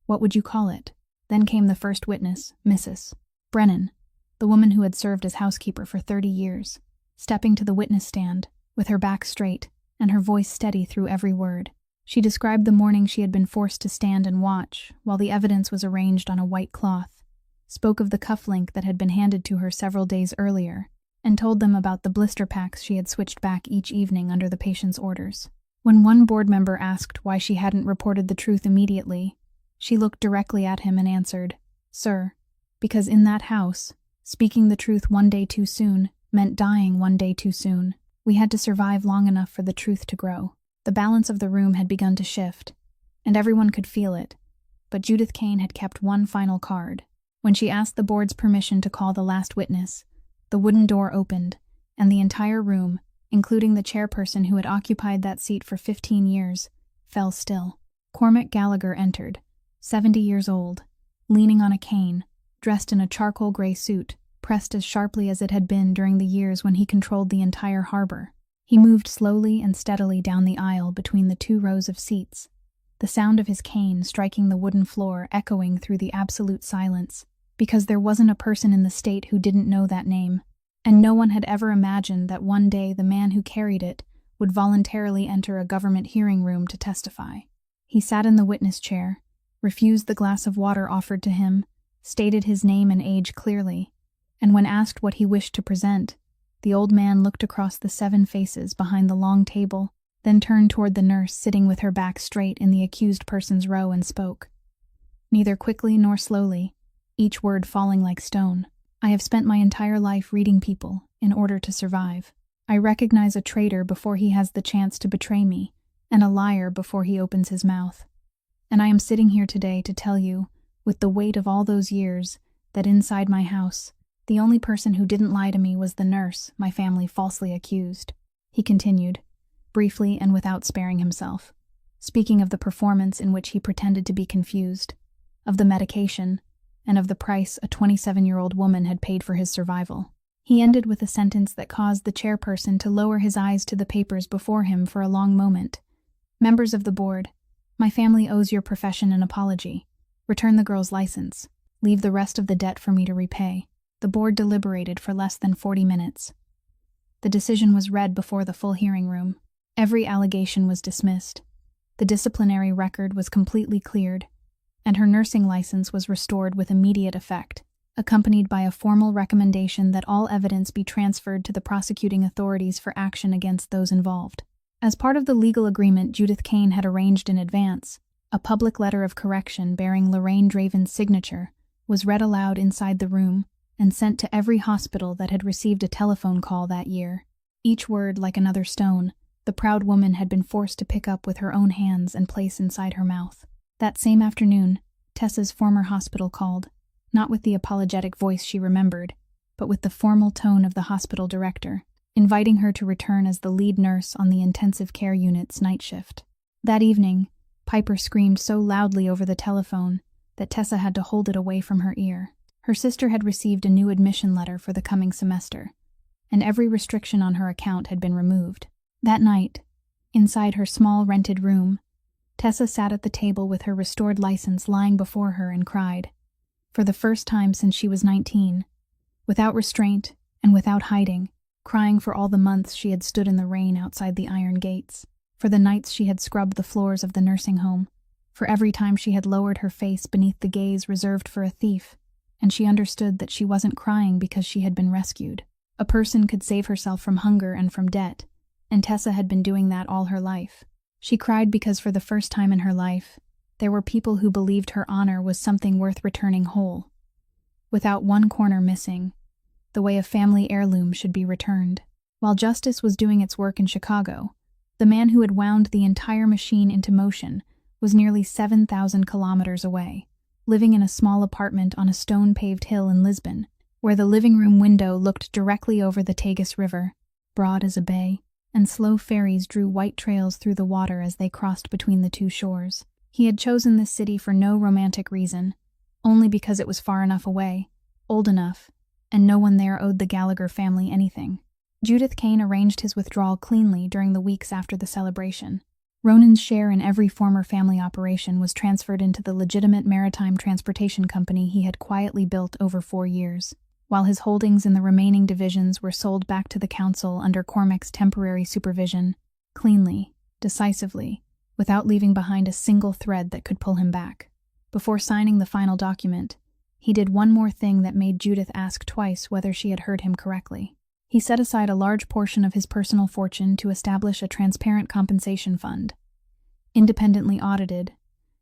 what would you call it? Then came the first witness, Mrs. Brennan, the woman who had served as housekeeper for 30 years, stepping to the witness stand, with her back straight and her voice steady through every word. She described the morning she had been forced to stand and watch while the evidence was arranged on a white cloth, spoke of the cufflink that had been handed to her several days earlier, and told them about the blister packs she had switched back each evening under the patient's orders. When one board member asked why she hadn't reported the truth immediately, she looked directly at him and answered, "Sir, because in that house, speaking the truth 1 day too soon meant dying 1 day too soon. We had to survive long enough for the truth to grow." The balance of the room had begun to shift, and everyone could feel it, but Judith Kane had kept one final card. When she asked the board's permission to call the last witness, the wooden door opened, and the entire room, including the chairperson who had occupied that seat for 15 years, fell still. Cormac Gallagher entered, 70 years old, leaning on a cane, dressed in a charcoal gray suit, pressed as sharply as it had been during the years when he controlled the entire harbor. He moved slowly and steadily down the aisle between the 2 rows of seats, the sound of his cane striking the wooden floor echoing through the absolute silence, because there wasn't a person in the state who didn't know that name, and no one had ever imagined that one day the man who carried it would voluntarily enter a government hearing room to testify. He sat in the witness chair, refused the glass of water offered to him, stated his name and age clearly, and when asked what he wished to present, the old man looked across the 7 faces behind the long table, then turned toward the nurse sitting with her back straight in the accused person's row and spoke. Neither quickly nor slowly, each word falling like stone. "I have spent my entire life reading people in order to survive. I recognize a traitor before he has the chance to betray me, and a liar before he opens his mouth. And I am sitting here today to tell you, with the weight of all those years, that inside my house, the only person who didn't lie to me was the nurse my family falsely accused," he continued, briefly and without sparing himself, speaking of the performance in which he pretended to be confused, of the medication, and of the price a 27-year-old woman had paid for his survival. He ended with a sentence that caused the chairperson to lower his eyes to the papers before him for a long moment. "Members of the board, my family owes your profession an apology. Return the girl's license. Leave the rest of the debt for me to repay." The board deliberated for less than 40 minutes. The decision was read before the full hearing room. Every allegation was dismissed. The disciplinary record was completely cleared, and her nursing license was restored with immediate effect, accompanied by a formal recommendation that all evidence be transferred to the prosecuting authorities for action against those involved. As part of the legal agreement Judith Kane had arranged in advance, a public letter of correction bearing Lorraine Draven's signature was read aloud inside the room and sent to every hospital that had received a telephone call that year. Each word like another stone, the proud woman had been forced to pick up with her own hands and place inside her mouth. That same afternoon, Tessa's former hospital called, not with the apologetic voice she remembered, but with the formal tone of the hospital director, inviting her to return as the lead nurse on the intensive care unit's night shift. That evening, Piper screamed so loudly over the telephone that Tessa had to hold it away from her ear. Her sister had received a new admission letter for the coming semester, and every restriction on her account had been removed. That night, inside her small rented room, Tessa sat at the table with her restored license lying before her and cried, for the first time since she was 19, without restraint and without hiding, crying for all the months she had stood in the rain outside the iron gates, for the nights she had scrubbed the floors of the nursing home, for every time she had lowered her face beneath the gaze reserved for a thief, and she understood that she wasn't crying because she had been rescued. A person could save herself from hunger and from debt, and Tessa had been doing that all her life. She cried because for the first time in her life, there were people who believed her honor was something worth returning whole, without one corner missing, the way a family heirloom should be returned. While justice was doing its work in Chicago, the man who had wound the entire machine into motion was nearly 7,000 kilometers away, living in a small apartment on a stone-paved hill in Lisbon, where the living room window looked directly over the Tagus River, broad as a bay, and slow ferries drew white trails through the water as they crossed between the two shores. He had chosen this city for no romantic reason, only because it was far enough away, old enough, and no one there owed the Gallagher family anything. Judith Kane arranged his withdrawal cleanly during the weeks after the celebration. Ronan's share in every former family operation was transferred into the legitimate maritime transportation company he had quietly built over 4 years, while his holdings in the remaining divisions were sold back to the council under Cormac's temporary supervision, cleanly, decisively, without leaving behind a single thread that could pull him back. Before signing the final document, he did one more thing that made Judith ask twice whether she had heard him correctly. He set aside a large portion of his personal fortune to establish a transparent compensation fund, independently audited,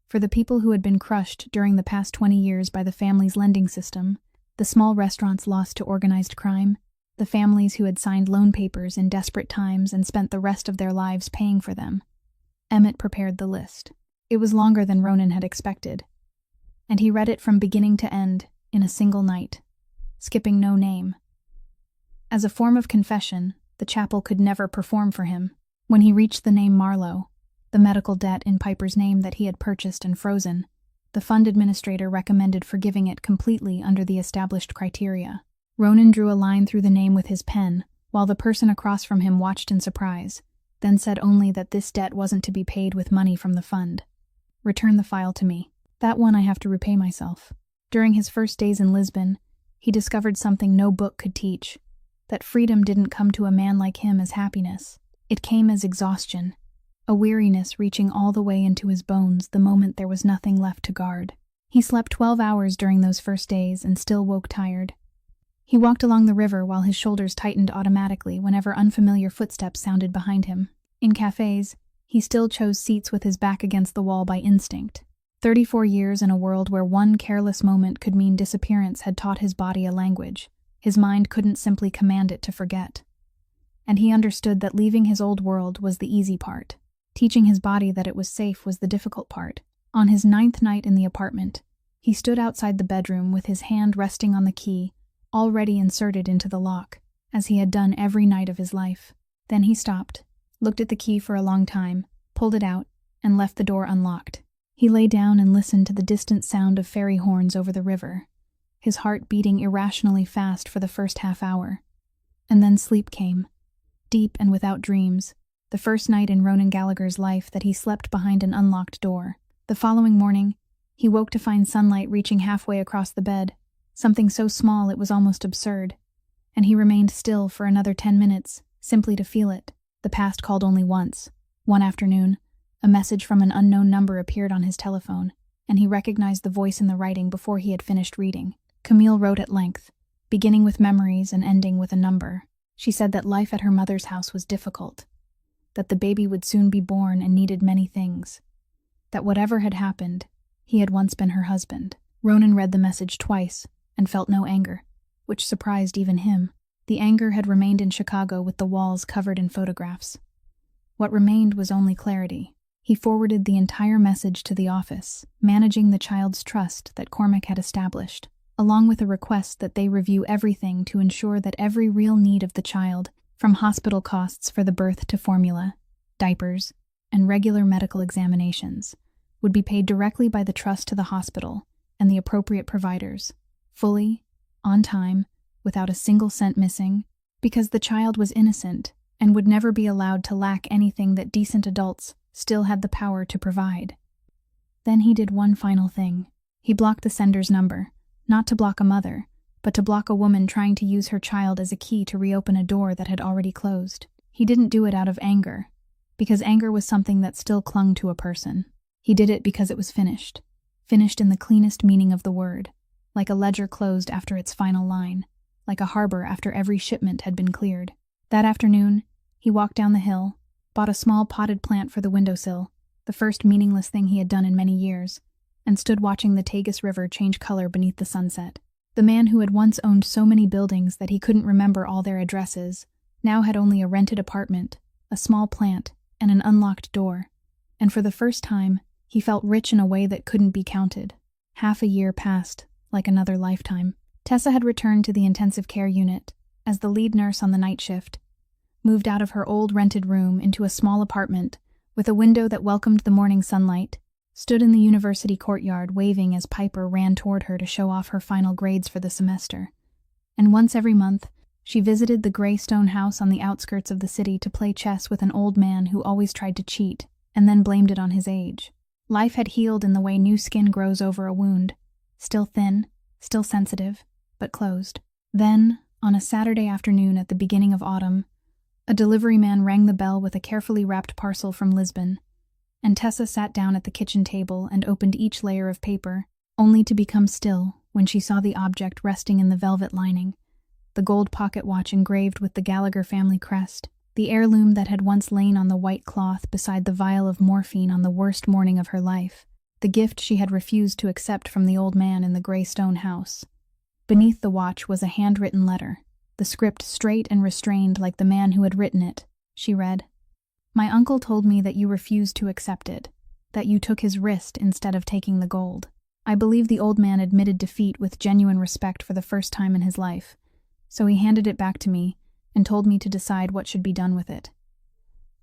for the people who had been crushed during the past 20 years by the family's lending system, the small restaurants lost to organized crime, the families who had signed loan papers in desperate times and spent the rest of their lives paying for them. Emmett prepared the list. It was longer than Ronan had expected, and he read it from beginning to end in a single night, skipping no name. As a form of confession, the chapel could never perform for him. When he reached the name Marlowe, the medical debt in Piper's name that he had purchased and frozen, the fund administrator recommended forgiving it completely under the established criteria. Ronan drew a line through the name with his pen, while the person across from him watched in surprise, then said only that this debt wasn't to be paid with money from the fund. "Return the file to me. That one I have to repay myself." During his first days in Lisbon, he discovered something no book could teach, that freedom didn't come to a man like him as happiness. It came as exhaustion, a weariness reaching all the way into his bones the moment there was nothing left to guard. He slept 12 hours during those first days and still woke tired. He walked along the river while his shoulders tightened automatically whenever unfamiliar footsteps sounded behind him. In cafes, he still chose seats with his back against the wall by instinct. 34 years in a world where one careless moment could mean disappearance had taught his body a language. His mind couldn't simply command it to forget. And he understood that leaving his old world was the easy part. Teaching his body that it was safe was the difficult part. On his 9th night in the apartment, he stood outside the bedroom with his hand resting on the key, already inserted into the lock, as he had done every night of his life. Then he stopped, looked at the key for a long time, pulled it out, and left the door unlocked. He lay down and listened to the distant sound of ferry horns over the river, his heart beating irrationally fast for the first half hour. And then sleep came, deep and without dreams, the first night in Ronan Gallagher's life that he slept behind an unlocked door. The following morning, he woke to find sunlight reaching halfway across the bed, something so small it was almost absurd, and he remained still for another 10 minutes, simply to feel it. The past called only once, one afternoon, A message from an unknown number appeared on his telephone, and he recognized the voice in the writing before he had finished reading. Camille wrote at length, beginning with memories and ending with a number. She said that life at her mother's house was difficult, that the baby would soon be born and needed many things, that whatever had happened, he had once been her husband. Ronan read the message twice and felt no anger, which surprised even him. The anger had remained in Chicago with the walls covered in photographs. What remained was only clarity. He forwarded the entire message to the office, managing the child's trust that Cormac had established, along with a request that they review everything to ensure that every real need of the child, from hospital costs for the birth to formula, diapers, and regular medical examinations, would be paid directly by the trust to the hospital and the appropriate providers, fully, on time, without a single cent missing, because the child was innocent and would never be allowed to lack anything that decent adults still had the power to provide. Then he did one final thing. He blocked the sender's number, not to block a mother, but to block a woman trying to use her child as a key to reopen a door that had already closed. He didn't do it out of anger, because anger was something that still clung to a person. He did it because it was finished in the cleanest meaning of the word, like a ledger closed after its final line, like a harbor after every shipment had been cleared. That afternoon, he walked down the hill, bought a small potted plant for the windowsill, the first meaningless thing he had done in many years, and stood watching the Tagus River change color beneath the sunset. The man who had once owned so many buildings that he couldn't remember all their addresses, now had only a rented apartment, a small plant, and an unlocked door. And for the first time, he felt rich in a way that couldn't be counted. Half a year passed, like another lifetime. Tessa had returned to the intensive care unit, as the lead nurse on the night shift, moved out of her old rented room into a small apartment with a window that welcomed the morning sunlight, stood in the university courtyard waving as Piper ran toward her to show off her final grades for the semester. And once every month, she visited the gray stone house on the outskirts of the city to play chess with an old man who always tried to cheat and then blamed it on his age. Life had healed in the way new skin grows over a wound, still thin, still sensitive, but closed. Then, on a Saturday afternoon at the beginning of autumn, a delivery man rang the bell with a carefully wrapped parcel from Lisbon, and Tessa sat down at the kitchen table and opened each layer of paper, only to become still when she saw the object resting in the velvet lining, the gold pocket watch engraved with the Gallagher family crest, the heirloom that had once lain on the white cloth beside the vial of morphine on the worst morning of her life, the gift she had refused to accept from the old man in the gray stone house. Beneath the watch was a handwritten letter, the script straight and restrained like the man who had written it. She read, "My uncle told me that you refused to accept it, that you took his wrist instead of taking the gold. I believe the old man admitted defeat with genuine respect for the first time in his life, so he handed it back to me and told me to decide what should be done with it.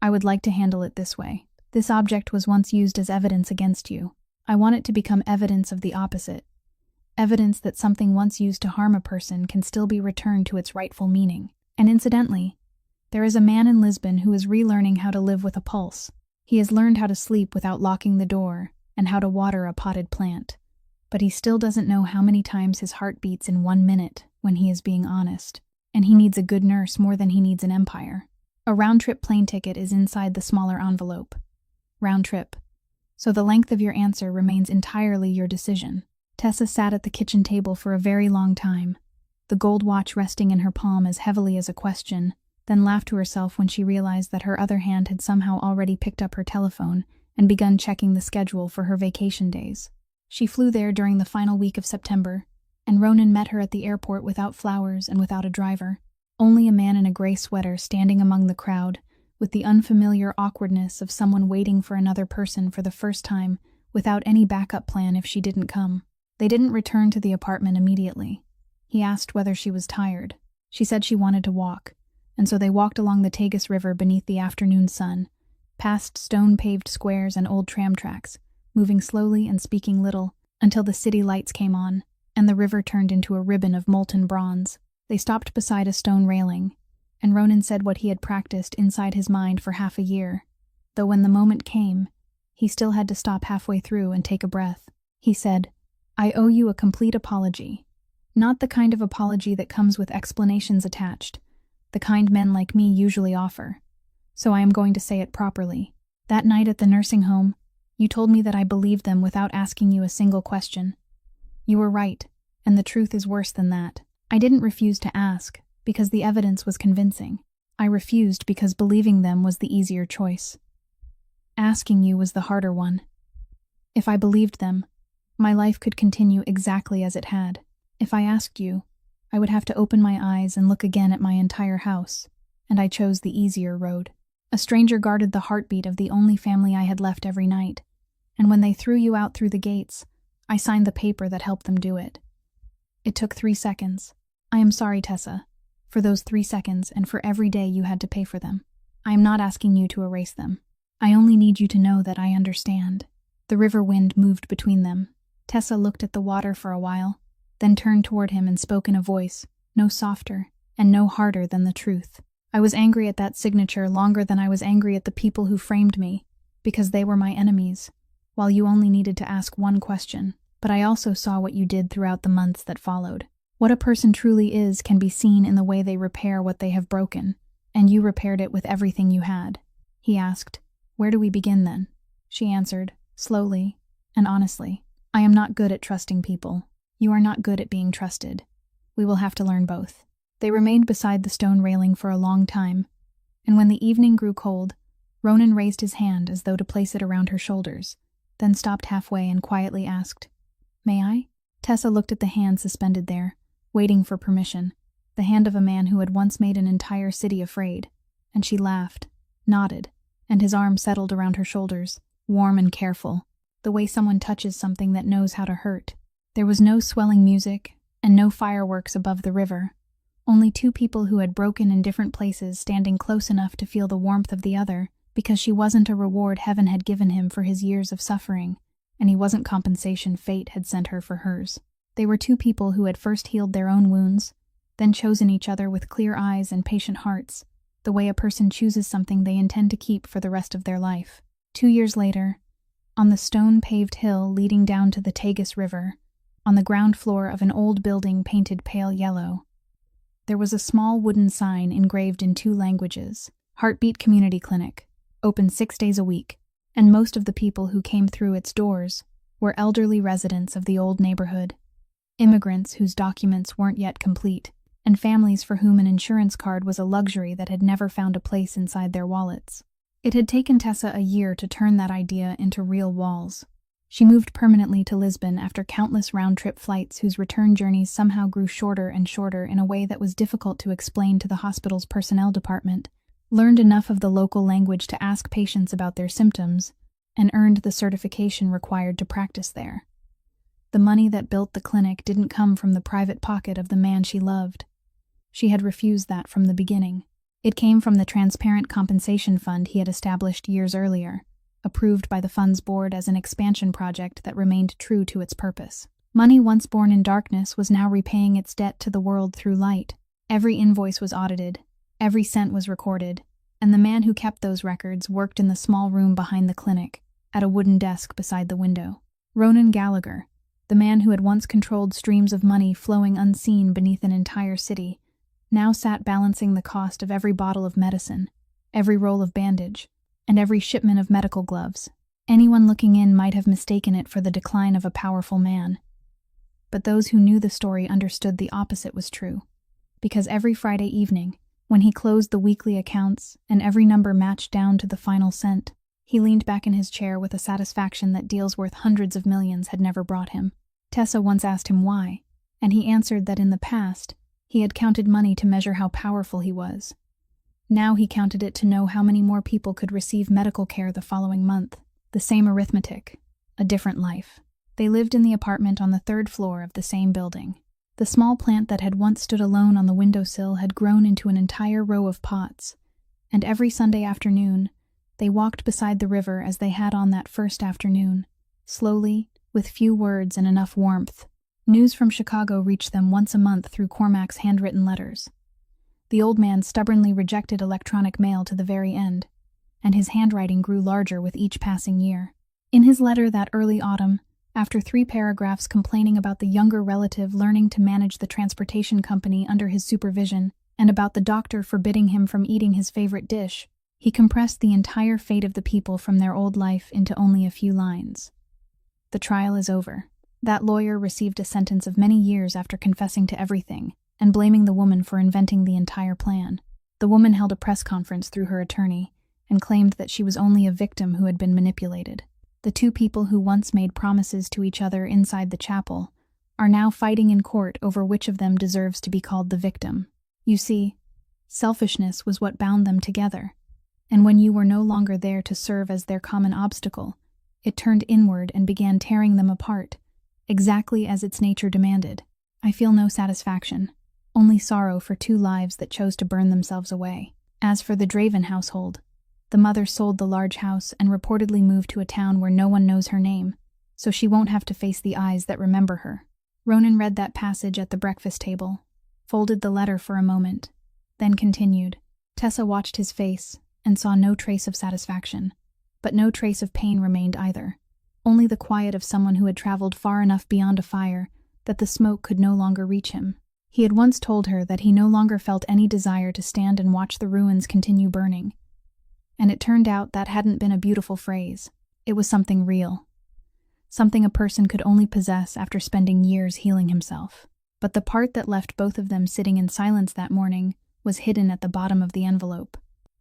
I would like to handle it this way. This object was once used as evidence against you. I want it to become evidence of the opposite. Evidence that something once used to harm a person can still be returned to its rightful meaning. And incidentally, there is a man in Lisbon who is relearning how to live with a pulse. He has learned how to sleep without locking the door and how to water a potted plant. But he still doesn't know how many times his heart beats in 1 minute when he is being honest. And he needs a good nurse more than he needs an empire. A round-trip plane ticket is inside the smaller envelope. Round trip. So the length of your answer remains entirely your decision." Tessa sat at the kitchen table for a very long time, the gold watch resting in her palm as heavily as a question, then laughed to herself when she realized that her other hand had somehow already picked up her telephone and begun checking the schedule for her vacation days. She flew there during the final week of September, and Ronan met her at the airport without flowers and without a driver. Only a man in a gray sweater standing among the crowd, with the unfamiliar awkwardness of someone waiting for another person for the first time without any backup plan if she didn't come. They didn't return to the apartment immediately. He asked whether she was tired. She said she wanted to walk, and so they walked along the Tagus River beneath the afternoon sun, past stone-paved squares and old tram tracks, moving slowly and speaking little, until the city lights came on, and the river turned into a ribbon of molten bronze. They stopped beside a stone railing, and Ronan said what he had practiced inside his mind for half a year, though when the moment came, he still had to stop halfway through and take a breath. He said, "I owe you a complete apology. Not the kind of apology that comes with explanations attached, the kind men like me usually offer. So I am going to say it properly. That night at the nursing home, you told me that I believed them without asking you a single question. You were right, and the truth is worse than that. I didn't refuse to ask, because the evidence was convincing. I refused because believing them was the easier choice. Asking you was the harder one. If I believed them, my life could continue exactly as it had. If I asked you, I would have to open my eyes and look again at my entire house, and I chose the easier road. A stranger guarded the heartbeat of the only family I had left every night, and when they threw you out through the gates, I signed the paper that helped them do it. It took 3 seconds. I am sorry, Tessa, for those 3 seconds and for every day you had to pay for them. I am not asking you to erase them. I only need you to know that I understand. The river wind moved between them. Tessa looked at the water for a while, then turned toward him and spoke in a voice, no softer and no harder than the truth. I was angry at that signature longer than I was angry at the people who framed me, because they were my enemies, while you only needed to ask one question. But I also saw what you did throughout the months that followed. What a person truly is can be seen in the way they repair what they have broken, and you repaired it with everything you had. He asked, "Where do we begin then?" She answered, slowly and honestly, "I am not good at trusting people. You are not good at being trusted. We will have to learn both." They remained beside the stone railing for a long time, and when the evening grew cold, Ronan raised his hand as though to place it around her shoulders, then stopped halfway and quietly asked, "May I?" Tessa looked at the hand suspended there, waiting for permission, the hand of a man who had once made an entire city afraid, and she laughed, nodded, and his arm settled around her shoulders, warm and careful, the way someone touches something that knows how to hurt. There was no swelling music, and no fireworks above the river. Only two people who had broken in different places standing close enough to feel the warmth of the other, because she wasn't a reward heaven had given him for his years of suffering, and he wasn't compensation fate had sent her for hers. They were two people who had first healed their own wounds, then chosen each other with clear eyes and patient hearts, the way a person chooses something they intend to keep for the rest of their life. 2 years later, on the stone-paved hill leading down to the Tagus River, on the ground floor of an old building painted pale yellow, there was a small wooden sign engraved in 2 languages, Heartbeat Community Clinic, open 6 days a week, and most of the people who came through its doors were elderly residents of the old neighborhood, immigrants whose documents weren't yet complete, and families for whom an insurance card was a luxury that had never found a place inside their wallets. It had taken Tessa a year to turn that idea into real walls. She moved permanently to Lisbon after countless round-trip flights whose return journeys somehow grew shorter and shorter in a way that was difficult to explain to the hospital's personnel department, learned enough of the local language to ask patients about their symptoms, and earned the certification required to practice there. The money that built the clinic didn't come from the private pocket of the man she loved. She had refused that from the beginning. It came from the transparent compensation fund he had established years earlier, approved by the fund's board as an expansion project that remained true to its purpose. Money once born in darkness was now repaying its debt to the world through light. Every invoice was audited, every cent was recorded, and the man who kept those records worked in the small room behind the clinic, at a wooden desk beside the window. Ronan Gallagher, the man who had once controlled streams of money flowing unseen beneath an entire city, now sat balancing the cost of every bottle of medicine, every roll of bandage, and every shipment of medical gloves. Anyone looking in might have mistaken it for the decline of a powerful man. But those who knew the story understood the opposite was true, because every Friday evening, when he closed the weekly accounts and every number matched down to the final cent, he leaned back in his chair with a satisfaction that deals worth hundreds of millions had never brought him. Tessa once asked him why, and he answered that in the past, he had counted money to measure how powerful he was. Now he counted it to know how many more people could receive medical care the following month. The same arithmetic, a different life. They lived in the apartment on the 3rd floor of the same building. The small plant that had once stood alone on the windowsill had grown into an entire row of pots, and every Sunday afternoon, they walked beside the river as they had on that first afternoon, slowly, with few words and enough warmth. News from Chicago reached them once a month through Cormac's handwritten letters. The old man stubbornly rejected electronic mail to the very end, and his handwriting grew larger with each passing year. In his letter that early autumn, after 3 paragraphs complaining about the younger relative learning to manage the transportation company under his supervision, and about the doctor forbidding him from eating his favorite dish, He compressed the entire fate of the people from their old life into only a few lines. The trial is over. That lawyer received a sentence of many years after confessing to everything and blaming the woman for inventing the entire plan. The woman held a press conference through her attorney and claimed that she was only a victim who had been manipulated. The two people who once made promises to each other inside the chapel are now fighting in court over which of them deserves to be called the victim. You see, selfishness was what bound them together, and when you were no longer there to serve as their common obstacle, it turned inward and began tearing them apart, exactly as its nature demanded. I feel no satisfaction, only sorrow for two lives that chose to burn themselves away. As for the Draven household, the mother sold the large house and reportedly moved to a town where no one knows her name, so she won't have to face the eyes that remember her. Ronan read that passage at the breakfast table, folded the letter for a moment, then continued. Tessa watched his face and saw no trace of satisfaction, but no trace of pain remained either, only the quiet of someone who had traveled far enough beyond a fire that the smoke could no longer reach him. He had once told her that he no longer felt any desire to stand and watch the ruins continue burning, and it turned out that hadn't been a beautiful phrase. It was something real, something a person could only possess after spending years healing himself. But the part that left both of them sitting in silence that morning was hidden at the bottom of the envelope.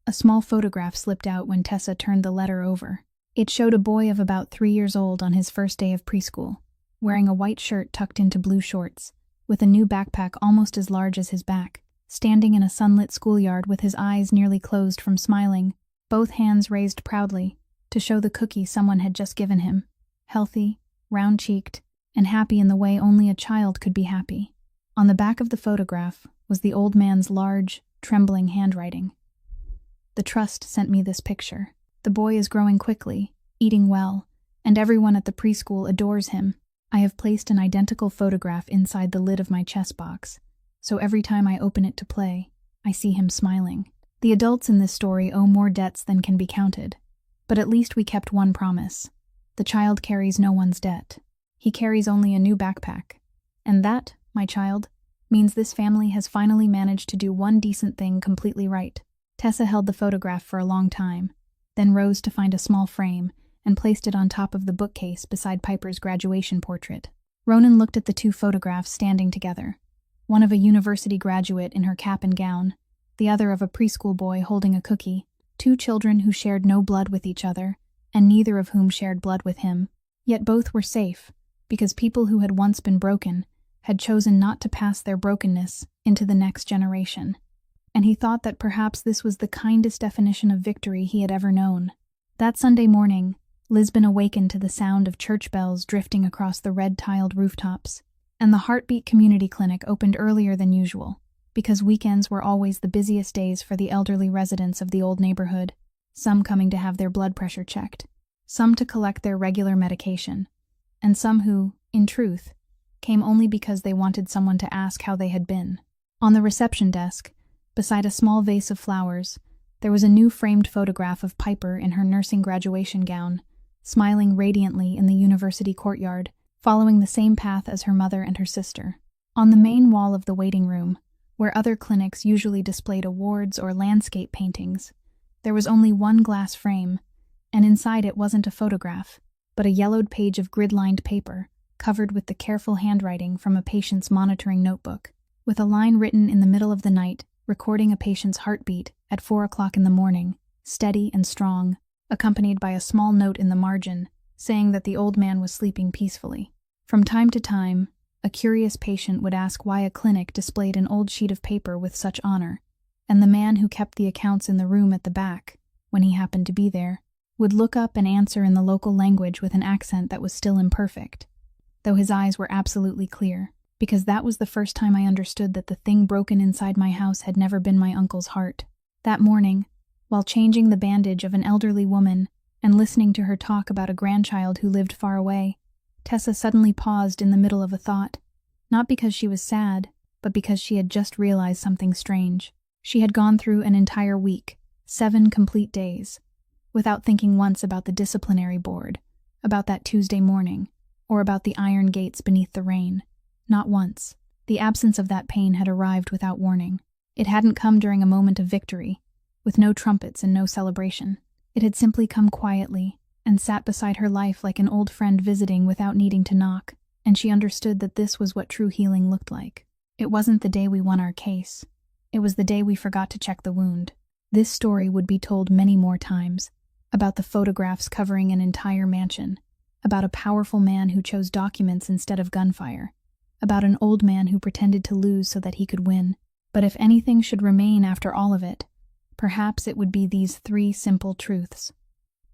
A small photograph slipped out when Tessa turned the letter over. It showed a boy of about 3 years old on his first day of preschool, wearing a white shirt tucked into blue shorts, with a new backpack almost as large as his back, standing in a sunlit schoolyard with his eyes nearly closed from smiling, both hands raised proudly to show the cookie someone had just given him, healthy, round-cheeked, and happy in the way only a child could be happy. On the back of the photograph was the old man's large, trembling handwriting. The trust sent me this picture. The boy is growing quickly, eating well, and everyone at the preschool adores him. I have placed an identical photograph inside the lid of my chess box, so every time I open it to play, I see him smiling. The adults in this story owe more debts than can be counted, but at least we kept one promise. The child carries no one's debt. He carries only a new backpack. And that, my child, means this family has finally managed to do one decent thing completely right. Tessa held the photograph for a long time, then rose to find a small frame and placed it on top of the bookcase beside Piper's graduation portrait. Ronan looked at the two photographs standing together, one of a university graduate in her cap and gown, the other of a preschool boy holding a cookie, two children who shared no blood with each other, and neither of whom shared blood with him. Yet both were safe, because people who had once been broken had chosen not to pass their brokenness into the next generation. And he thought that perhaps this was the kindest definition of victory he had ever known. That Sunday morning, Lisbon awakened to the sound of church bells drifting across the red-tiled rooftops, and the Heartbeat Community Clinic opened earlier than usual, because weekends were always the busiest days for the elderly residents of the old neighborhood, some coming to have their blood pressure checked, some to collect their regular medication, and some who, in truth, came only because they wanted someone to ask how they had been. On the reception desk, beside a small vase of flowers, there was a new framed photograph of Piper in her nursing graduation gown, smiling radiantly in the university courtyard, following the same path as her mother and her sister. On the main wall of the waiting room, where other clinics usually displayed awards or landscape paintings, there was only one glass frame, and inside it wasn't a photograph, but a yellowed page of grid-lined paper, covered with the careful handwriting from a patient's monitoring notebook, with a line written in the middle of the night, recording a patient's heartbeat at 4 o'clock in the morning, steady and strong, accompanied by a small note in the margin, saying that the old man was sleeping peacefully. From time to time, a curious patient would ask why a clinic displayed an old sheet of paper with such honor, and the man who kept the accounts in the room at the back, when he happened to be there, would look up and answer in the local language with an accent that was still imperfect, though his eyes were absolutely clear, because that was the first time I understood that the thing broken inside my house had never been my uncle's heart. That morning, while changing the bandage of an elderly woman and listening to her talk about a grandchild who lived far away, Tessa suddenly paused in the middle of a thought, not because she was sad, but because she had just realized something strange. She had gone through an entire week, 7 complete days, without thinking once about the disciplinary board, about that Tuesday morning, or about the iron gates beneath the rain. Not once. The absence of that pain had arrived without warning. It hadn't come during a moment of victory, with no trumpets and no celebration. It had simply come quietly and sat beside her life like an old friend visiting without needing to knock, and she understood that this was what true healing looked like. It wasn't the day we won our case. It was the day we forgot to check the wound. This story would be told many more times, about the photographs covering an entire mansion, about a powerful man who chose documents instead of gunfire, about an old man who pretended to lose so that he could win. But if anything should remain after all of it, perhaps it would be these three simple truths.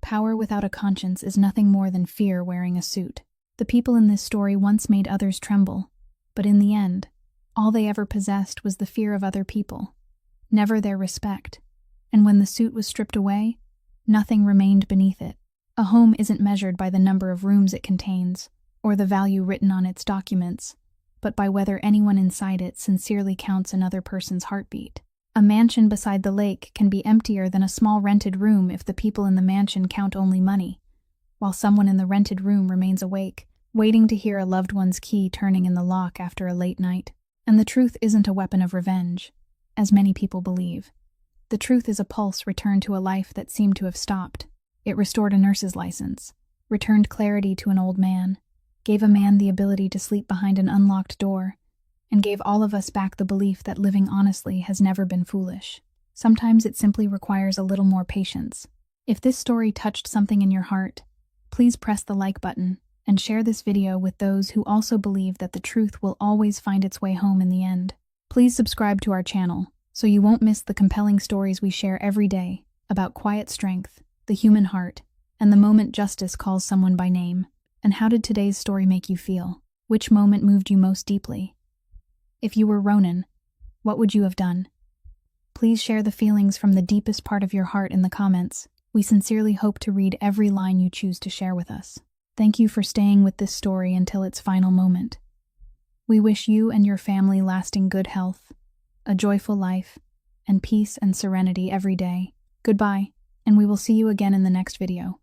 Power without a conscience is nothing more than fear wearing a suit. The people in this story once made others tremble, but in the end, all they ever possessed was the fear of other people, never their respect. And when the suit was stripped away, nothing remained beneath it. A home isn't measured by the number of rooms it contains, or the value written on its documents, but by whether anyone inside it sincerely counts another person's heartbeat. A mansion beside the lake can be emptier than a small rented room if the people in the mansion count only money, while someone in the rented room remains awake, waiting to hear a loved one's key turning in the lock after a late night. And the truth isn't a weapon of revenge, as many people believe. The truth is a pulse returned to a life that seemed to have stopped. It restored a nurse's license, returned clarity to an old man, gave a man the ability to sleep behind an unlocked door, and gave all of us back the belief that living honestly has never been foolish. Sometimes it simply requires a little more patience. If this story touched something in your heart, please press the like button and share this video with those who also believe that the truth will always find its way home in the end. Please subscribe to our channel so you won't miss the compelling stories we share every day about quiet strength, the human heart, and the moment justice calls someone by name. And how did today's story make you feel? Which moment moved you most deeply? If you were Ronan, what would you have done? Please share the feelings from the deepest part of your heart in the comments. We sincerely hope to read every line you choose to share with us. Thank you for staying with this story until its final moment. We wish you and your family lasting good health, a joyful life, and peace and serenity every day. Goodbye, and we will see you again in the next video.